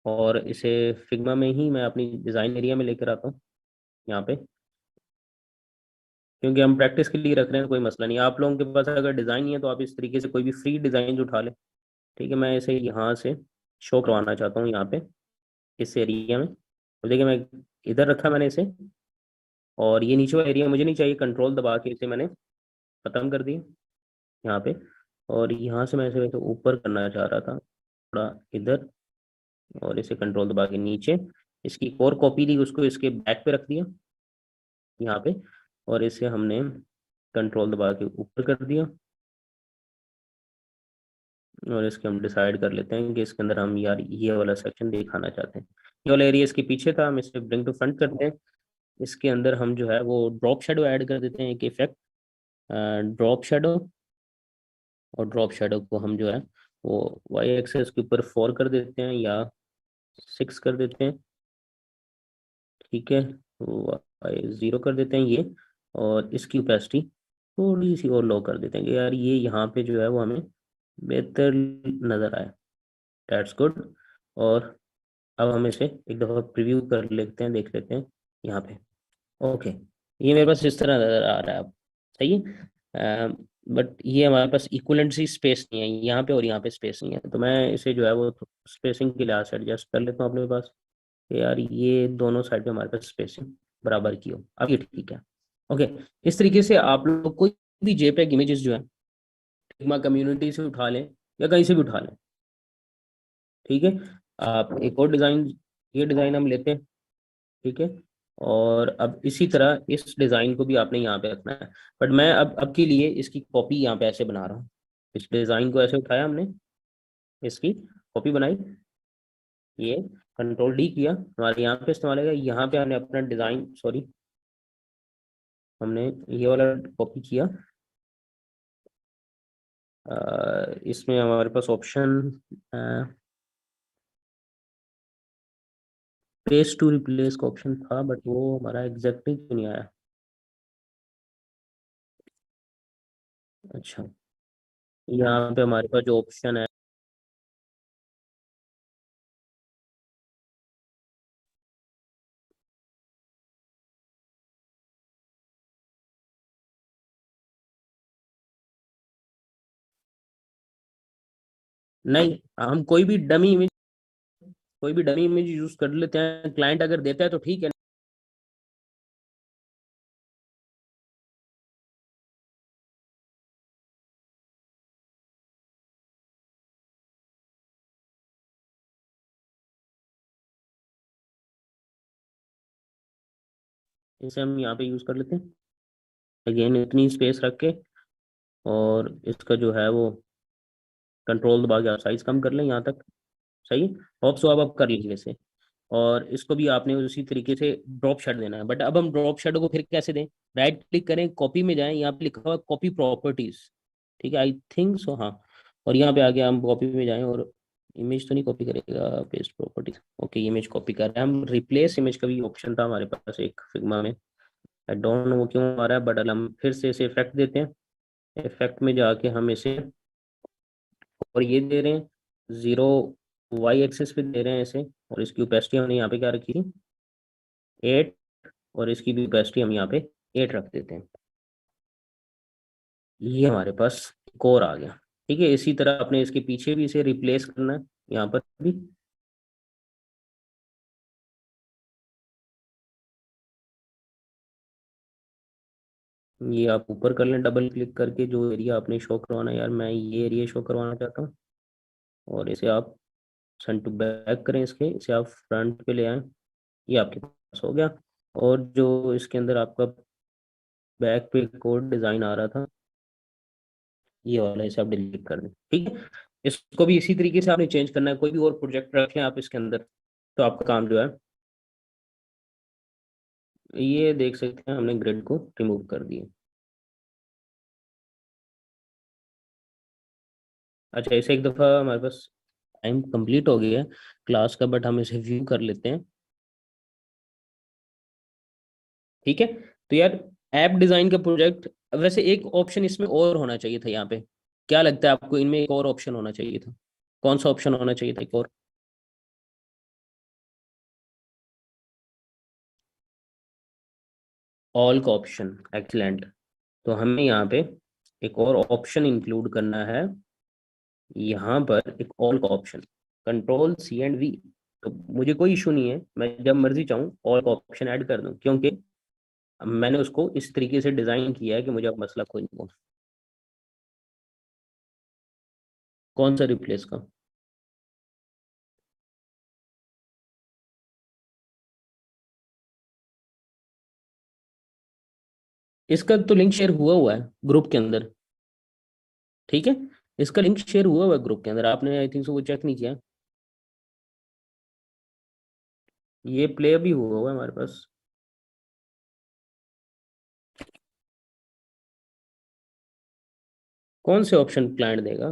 और इसे फिग्मा में ही मैं अपनी डिज़ाइन एरिया में लेकर आता हूँ यहाँ पे, क्योंकि हम प्रैक्टिस के लिए रख रहे हैं, कोई मसला नहीं है। आप लोगों के पास अगर डिज़ाइन नहीं है तो आप इस तरीके से कोई भी फ्री डिज़ाइन उठा लें, ठीक है। मैं इसे यहाँ से शो करवाना चाहता हूँ यहाँ पे इस एरिया में, तो देखिए मैं इधर रखा मैंने इसे, और ये नीचे वाला एरिया मुझे नहीं चाहिए, कंट्रोल दबा के इसे मैंने खत्म कर दिया यहाँ पे। और यहाँ से मैं इसे वैसे ऊपर करना चाह रहा था थोड़ा इधर, और इसे कंट्रोल दबा के नीचे, इसकी एक और कॉपी ली, उसको इसके बैक पे रख दिया यहाँ पे, और इसे हमने कंट्रोल दबा के ऊपर कर दिया। और इसके हम डिसाइड कर लेते हैं कि इसके अंदर हम यार ये वाला सेक्शन दिखाना चाहते हैं। ये वाला एरिया इसके पीछे था, हम इसे ब्रिंग टू फ्रंट करते हैं। इसके अंदर हम जो है वो ड्रॉप शेडो ऐड कर देते हैं, एक इफेक्ट ड्रॉप शेडो। और ड्रॉप शेडो को हम जो है वो वाई एक्सेस के ऊपर 4 कर देते हैं या 6 कर देते हैं, ठीक है। वाई 0 कर देते हैं ये, और इसकी ओपेसिटी थोड़ी सी और लो कर देते हैं कि यार ये यहाँ पे जो है वो हमें बेहतर नज़र आए। That's good. और अब हम इसे एक दफ़ा प्रीव्यू कर लेते हैं, देख लेते हैं यहाँ पे। ओके, ये मेरे पास इस तरह नज़र आ रहा है अब, सही है। बट ये हमारे पास इक्वलेंट सी स्पेस नहीं है यहाँ पे, और यहाँ पे स्पेस नहीं है, तो मैं इसे जो है वो स्पेसिंग के लिहाज से एडजस्ट कर लेता हूँ अपने पास कि यार ये दोनों साइड पे हमारे पास स्पेसिंग बराबर की हो। अब ये ठीक है। ओके, इस तरीके से आप लोग कोई भी जेपेग इमेजेस जो है फिग्मा कम्युनिटी से उठा लें या कहीं से भी उठा लें, ठीक है। आप एक और डिज़ाइन, ये डिज़ाइन हम लेते हैं, ठीक है। और अब इसी तरह इस डिज़ाइन को भी आपने यहाँ पे रखना है, बट मैं अब के लिए इसकी कॉपी यहाँ पे ऐसे बना रहा हूँ। इस डिज़ाइन को ऐसे उठाया हमने, इसकी कॉपी बनाई, ये कंट्रोल डी किया, हमारे यहाँ पे इस्तेमाल है, यहाँ पे हमने अपना डिज़ाइन, सॉरी, हमने ये वाला कॉपी किया। इसमें हमारे पास ऑप्शन पेस्ट टू रिप्लेस का ऑप्शन था, बट वो हमारा एग्जैक्टली क्यों नहीं आया। अच्छा, यहाँ पे हमारे पास जो ऑप्शन है, नहीं, हम कोई भी डमी इमेज यूज कर लेते हैं, क्लाइंट अगर देता है तो ठीक है। इसे हम यहाँ पे यूज कर लेते हैं अगेन, इतनी स्पेस रख के, और इसका जो है वो कंट्रोल दबा के आप साइज कम कर लें यहाँ तक, सही। होप सो अब आप कर लीजिए इसे। और इसको भी आपने उसी तरीके से ड्रॉप शेड देना है, बट अब हम ड्रॉप शेडो को फिर कैसे दें। राइट क्लिक करें, कॉपी में जाएं, यहाँ पे लिखा हुआ कॉपी प्रॉपर्टीज, ठीक है, आई थिंक सो, हाँ। और यहाँ पे आगे हम कॉपी में जाएं, और इमेज तो नहीं कॉपी करेगा, paste properties, okay, image copy कर रहे हैं हम। रिप्लेस इमेज का भी ऑप्शन था हमारे पास एक फिग्मा में, आई डोंट नो वो क्यों आ रहा है, बट हम फिर से इसे इफेक्ट देते हैं। इफेक्ट में जाके हम इसे, और ये दे रहे हैं 0 वाई एक्सिस पे दे रहे हैं इसे, और इसकी ओपेसिटी हमने यहाँ पे क्या रखी थी, 8, और इसकी भी ओपेसिटी हम यहाँ पे 8 रख देते हैं। ये हमारे पास कोर आ गया, ठीक है। इसी तरह अपने इसके पीछे भी इसे रिप्लेस करना है, यहाँ पर भी। ये आप ऊपर कर लें डबल क्लिक करके, जो एरिया आपने शो करवाना है, यार मैं ये एरिया शो करवाना चाहता हूँ, और इसे आप फ्रंट टू बैक करें, इसके इसे आप फ्रंट पे ले आएं, ये आपके पास हो गया। और जो इसके अंदर आपका बैक पे कोड डिजाइन आ रहा था, ये वाला इसे आप डिलीट कर दें, ठीक है। इसको भी इसी तरीके से आपने चेंज करना है, कोई भी और प्रोजेक्ट रखें आप इसके अंदर, तो आपका काम जो है, ये देख सकते हैं हमने ग्रिड को रिमूव कर दिया। अच्छा, इसे एक दफ़ा हमारे पास टाइम कंप्लीट हो गया है क्लास का, बट हम इसे व्यू कर लेते हैं, ठीक है। तो यार, ऐप डिज़ाइन का प्रोजेक्ट, वैसे एक ऑप्शन इसमें और होना चाहिए था यहाँ पे, क्या लगता है आपको, इनमें एक और ऑप्शन होना चाहिए था, कौन सा ऑप्शन होना चाहिए था एक और। ऑल का ऑप्शन, एक्सीलेंट। तो हमें यहाँ पे एक और ऑप्शन इंक्लूड करना है, यहाँ पर एक ऑल का option, control C and V, तो मुझे कोई इशू नहीं है, मैं जब मर्जी चाहूँ और ऑप्शन ऐड कर दूं, क्योंकि मैंने उसको इस तरीके से डिजाइन किया है कि मुझे अब मसला कोई नहीं हो। कौन सा रिप्लेस का? इसका तो लिंक शेयर हुआ हुआ है ग्रुप के अंदर। ठीक है, इसका लिंक शेयर हुआ हुआ है ग्रुप के अंदर, आपने आई थिंक सो वो चेक नहीं किया। ये प्ले भी हुआ हुआ है हमारे पास। कौन से ऑप्शन क्लाइंट देगा?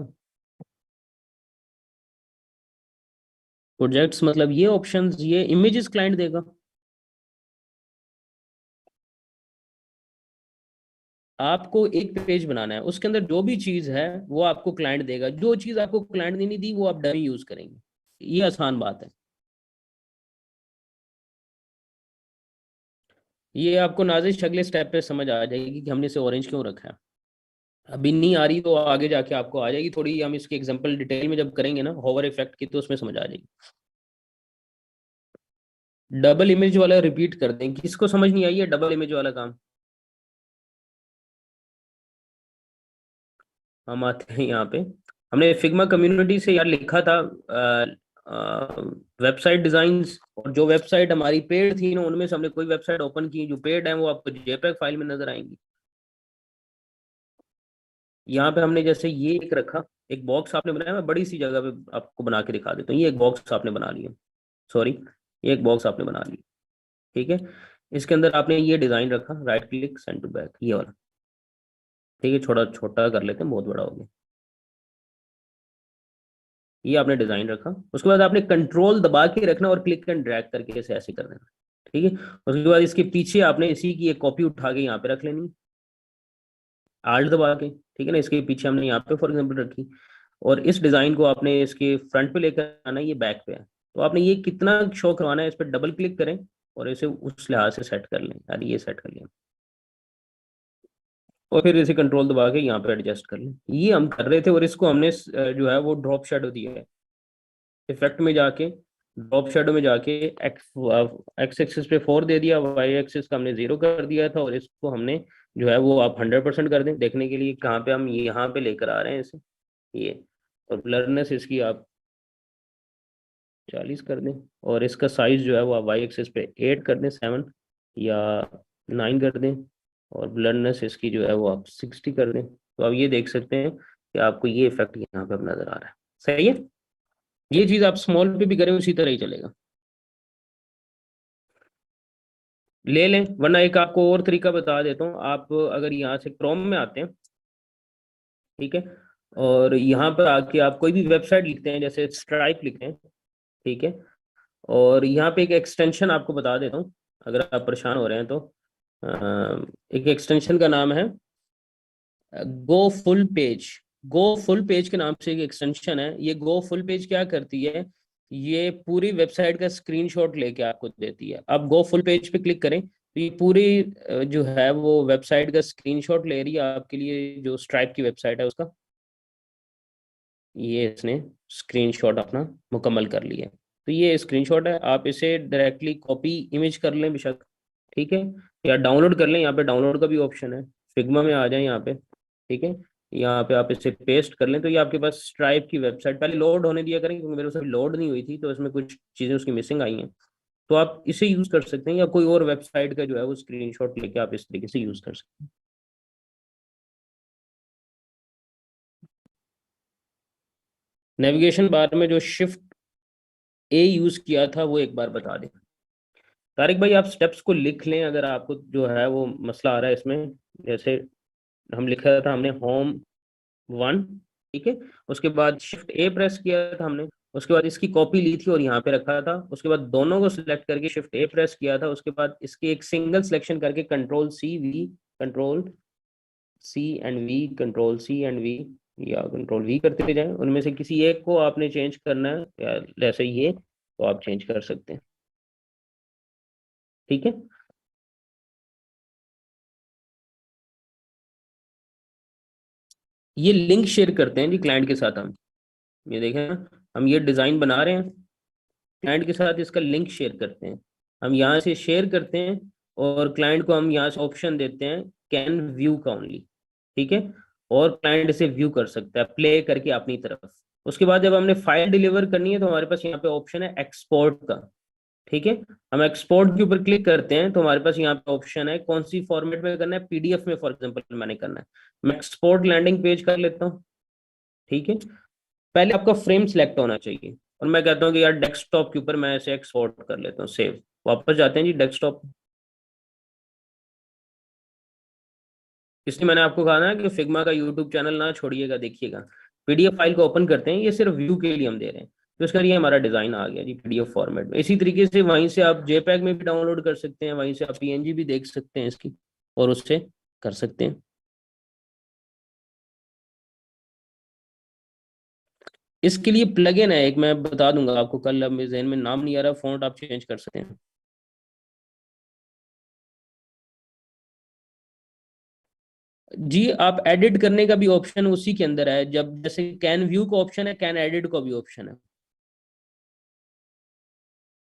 प्रोजेक्ट्स मतलब ये ऑप्शंस, ये इमेजेस क्लाइंट देगा। आपको एक पेज बनाना है, उसके अंदर जो भी चीज है वो आपको क्लाइंट देगा, जो चीज आपको क्लाइंट ने नहीं दी वो आप डमी यूज करेंगे। ये आसान बात है। ये आपको नाजिश अगले स्टेप पे समझ आ जाएगी कि हमने इसे ऑरेंज क्यों रखा है। अभी नहीं आ रही तो आगे जाके आपको आ जाएगी थोड़ी, हम इसकी एग्जांपल डिटेल में जब करेंगे ना होवर इफेक्ट की, तो उसमें समझ आ जाएगी। डबल इमेज वाला रिपीट कर दें, किसको समझ नहीं आई है डबल इमेज वाला काम? हम आते हैं यहाँ पे। हमने फिग्मा कम्युनिटी से यार लिखा था वेबसाइट डिजाइंस, और जो वेबसाइट हमारी पेड थी ना उनमें से हमने कोई वेबसाइट ओपन की, जो पेड है वो आपको जेपीईजी फाइल में नजर आएंगी। यहाँ पे हमने जैसे ये एक रखा, एक बॉक्स आपने बनाया, मैं बड़ी सी जगह पे आपको बना के दिखा देता हूँ। ये एक बॉक्स आपने बना लिया, सॉरी, ये एक बॉक्स आपने बना लिया। ठीक है, इसके अंदर आपने ये डिजाइन रखा, right click send to back, ये वाला। ठीक है, छोटा छोटा कर लेते हैं, बहुत बड़ा हो गया। ये आपने डिजाइन रखा, उसके बाद आपने कंट्रोल दबा के रखना और क्लिक एंड ड्रैग करके इसे ऐसे कर देना। ठीक है, उसके बाद इसके पीछे आपने इसी की एक कॉपी उठा के यहाँ पे रख लेनी, आल्ट दबा के। ठीक है ना, इसके पीछे हमने यहाँ पे फॉर एग्जाम्पल रखी, और इस डिजाइन को आपने इसके फ्रंट पे लेकर आना, ये बैक पे है। तो आपने ये कितना शो करवाना है, इस पर डबल क्लिक करें और इसे उस लिहाज से सेट कर लें, यानी ये सेट कर लिया, और फिर इसे कंट्रोल दबा के यहाँ पे एडजस्ट कर लें। ये हम कर रहे थे, और इसको हमने जो है वो ड्रॉप शेडो दिया है। इफेक्ट में जाके ड्रॉप शेडो में जाके एक्स एक्स एक्सिस पे 4 दे दिया, वाई एक्सिस का हमने 0 कर दिया था, और इसको हमने जो है वो आप 100% कर दें देखने के लिए कहाँ पे हम यहाँ पे लेकर आ रहे हैं इसे, ये। और ब्लरनेस इसकी आप 40 कर दें, और इसका साइज जो है वो आप वाई एक्सिस पे 8 कर दें, 7 या 9 कर दें, और ब्लरनेस इसकी जो है वो आप 60 कर दें। तो आप ये देख सकते हैं कि आपको ये इफेक्ट यहाँ पे अब नजर आ रहा है। सही है, ये चीज आप स्मॉल पे भी करें उसी तरह ही चलेगा। ले लें, वरना एक आपको और तरीका बता देता हूँ। आप अगर यहाँ से क्रोम में आते हैं, ठीक है, और यहाँ पर आके आप कोई भी वेबसाइट लिखते हैं, जैसे स्ट्राइप लिखते हैं, ठीक है, और यहाँ पे एक एक्सटेंशन आपको बता देता हूँ, अगर आप परेशान हो रहे हैं तो। एक एक्सटेंशन का नाम है go full page. Go full page के नाम से एक एक्सटेंशन है। ये गो फुल पेज क्या करती है, ये पूरी वेबसाइट का स्क्रीनशॉट लेके आपको देती है। आप गो फुल पेज पे क्लिक करें तो ये पूरी जो है वो वेबसाइट का स्क्रीनशॉट ले रही है आपके लिए, जो स्ट्राइप की वेबसाइट है उसका। ये इसने स्क्रीनशॉट अपना मुकम्मल कर लिया। तो ये स्क्रीनशॉट है, आप इसे डायरेक्टली कॉपी इमेज कर लें बेशक, ठीक है, या डाउनलोड कर लें, यहाँ पे डाउनलोड का भी ऑप्शन है। फिग्मा में आ जाए यहाँ पे, ठीक है, यहाँ पे आप इसे पेस्ट कर लें तो ये आपके पास स्ट्राइप की वेबसाइट पहले लोड होने दिया करें, क्योंकि मेरे से लोड नहीं हुई थी तो इसमें कुछ चीज़ें उसकी मिसिंग आई हैं। तो आप इसे यूज़ कर सकते हैं, या कोई और वेबसाइट का जो है वो स्क्रीनशॉट लेके आप इस तरीके से यूज़ कर सकते हैं। नेविगेशन बार में जो शिफ्ट ए यूज़ किया था वो एक बार बता दें। तारिक भाई, आप स्टेप्स को लिख लें अगर आपको जो है वो मसला आ रहा है इसमें। जैसे हम लिखा था हमने होम 1, ठीक है, उसके बाद शिफ्ट ए प्रेस किया था हमने, उसके बाद इसकी कॉपी ली थी और यहाँ पे रखा था, उसके बाद दोनों को सिलेक्ट करके शिफ्ट ए प्रेस किया था, उसके बाद इसकी एक सिंगल सिलेक्शन करके कंट्रोल सी वी या कंट्रोल वी करते जाएं, उनमें से किसी एक को आपने चेंज करना है, या जैसे ये तो आप चेंज कर सकते हैं। ठीक है, ये लिंक शेयर करते हैं जी क्लाइंट के साथ हम। ये देखें ना, हम ये डिज़ाइन बना रहे हैं, क्लाइंट के साथ इसका लिंक शेयर करते हैं, हम यहाँ से शेयर करते हैं और क्लाइंट को हम यहाँ से ऑप्शन देते हैं कैन व्यू का ओनली, ठीक है, और क्लाइंट इसे व्यू कर सकता है प्ले करके अपनी तरफ। उसके बाद जब हमने फाइल डिलीवर करनी है तो हमारे पास यहाँ पे ऑप्शन है एक्सपोर्ट का, ठीक है, हम एक्सपोर्ट के ऊपर क्लिक करते हैं तो हमारे पास यहाँ पे ऑप्शन है कौन सी फॉर्मेट में करना है, पीडीएफ में फॉर एग्जांपल मैंने करना है, मैं एक्सपोर्ट लैंडिंग पेज कर लेता हूँ, ठीक है। पहले आपका फ्रेम सिलेक्ट होना चाहिए और मैं कहता हूँ कि यार डेस्कटॉप के ऊपर मैं इसे एक्सपोर्ट कर लेता हूँ, सेव, वापस जाते हैं जी डेस्कटॉप। इसलिए मैंने आपको कहा ना कि फिग्मा का यूट्यूब चैनल ना छोड़िएगा, देखिएगा। पीडीएफ फाइल को ओपन करते हैं, ये सिर्फ व्यू के लिए हम दे रहे हैं, तो इसका ये हमारा डिजाइन आ गया जी पीडीएफ फॉर्मेट में। इसी तरीके से वहीं से आप जेपैग में भी डाउनलोड कर सकते हैं, वहीं से आप पीएनजी भी देख सकते हैं इसकी और उससे कर सकते हैं। इसके लिए प्लगइन है एक, मैं बता दूंगा आपको कल, अब मेरे जहन में नाम नहीं आ रहा, फॉन्ट आप चेंज कर सकते हैं। जी आप एडिट करने का भी ऑप्शन उसी के अंदर है, जब जैसे कैन व्यू का ऑप्शन है, कैन एडिट का भी ऑप्शन है।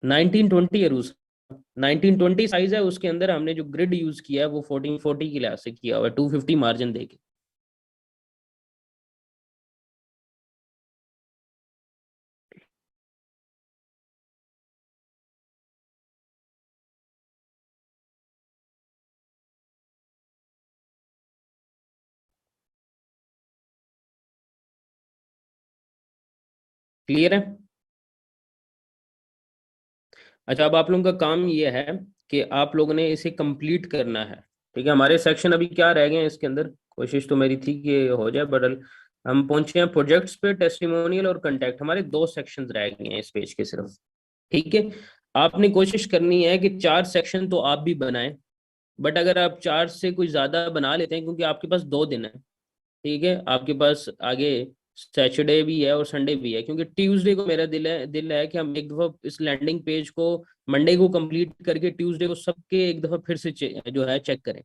1920 है रूस, 1920 साइज है, उसके अंदर हमने जो ग्रिड यूज किया है वो 1440 के लिहाज से किया हुआ है, 250 मार्जिन देके। क्लियर है? अच्छा, अब आप लोगों का काम ये है कि आप लोगों ने इसे कंप्लीट करना है, ठीक है। हमारे सेक्शन अभी क्या रह गए हैं इसके अंदर, कोशिश तो मेरी थी कि ये हो जाए, बट हम पहुंचे हैं प्रोजेक्ट्स पे, टेस्टिमोनियल और कंटैक्ट, हमारे दो सेक्शंस रह गए हैं इस पेज के सिर्फ, ठीक है। आपने कोशिश करनी है कि 4 सेक्शन तो आप भी बनाएं, बट अगर आप 4 से कुछ ज्यादा बना लेते हैं, क्योंकि आपके पास 2 दिन है, ठीक है, आपके पास आगे सैटरडे भी है और संडे भी है, क्योंकि ट्यूसडे को मेरा दिल है कि हम एक दफा इस लैंडिंग पेज को मंडे को कंप्लीट करके ट्यूसडे को सबके एक दफा फिर से जो है चेक करें,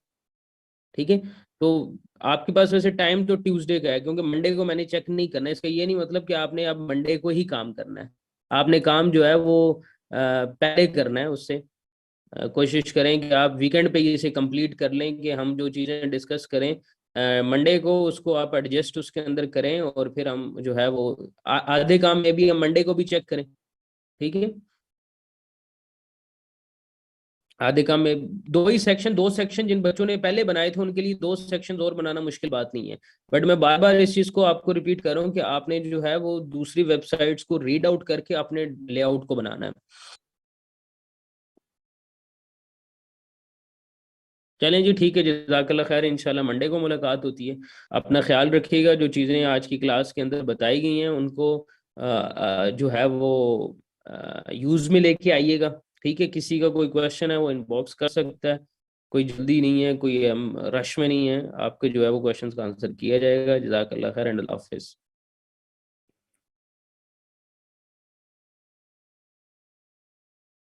ठीक है। तो आपके पास वैसे टाइम तो ट्यूसडे का है, क्योंकि मंडे को मैंने चेक नहीं करना है, इसका ये नहीं मतलब कि आपने अब मंडे को ही काम करना है, आपने काम जो है वो पहले करना है उससे। कोशिश करें कि आप वीकेंड पे इसे कंप्लीट कर लें, कि हम जो चीज़ें डिस्कस करें मंडे को उसको आप एडजस्ट उसके अंदर करें, और फिर हम जो है वो आधे काम में भी हम मंडे को भी चेक करें, ठीक है। आधे काम में 2 ही सेक्शन, 2 सेक्शन जिन बच्चों ने पहले बनाए थे उनके लिए 2 सेक्शन और बनाना मुश्किल बात नहीं है, बट मैं बार बार इस चीज को आपको रिपीट कर रहा हूँ कि आपने जो है वो दूसरी वेबसाइट्स को रीड आउट करके अपने लेआउट को बनाना है। चलें जी, ठीक है, जज़ाकल्लाह खैर, इंशाल्लाह मंडे को मुलाकात होती है। अपना ख्याल रखिएगा, जो चीज़ें आज की क्लास के अंदर बताई गई हैं उनको जो है वो यूज़ में लेके आइएगा, ठीक है। किसी का कोई क्वेश्चन है वो इनबॉक्स कर सकता है, कोई जल्दी नहीं है, कोई हम रश में नहीं है, आपके जो है वो क्वेश्चंस का आंसर किया जाएगा। जज़ाकल्लाह खैर एंड अल्लाह हाफिज़।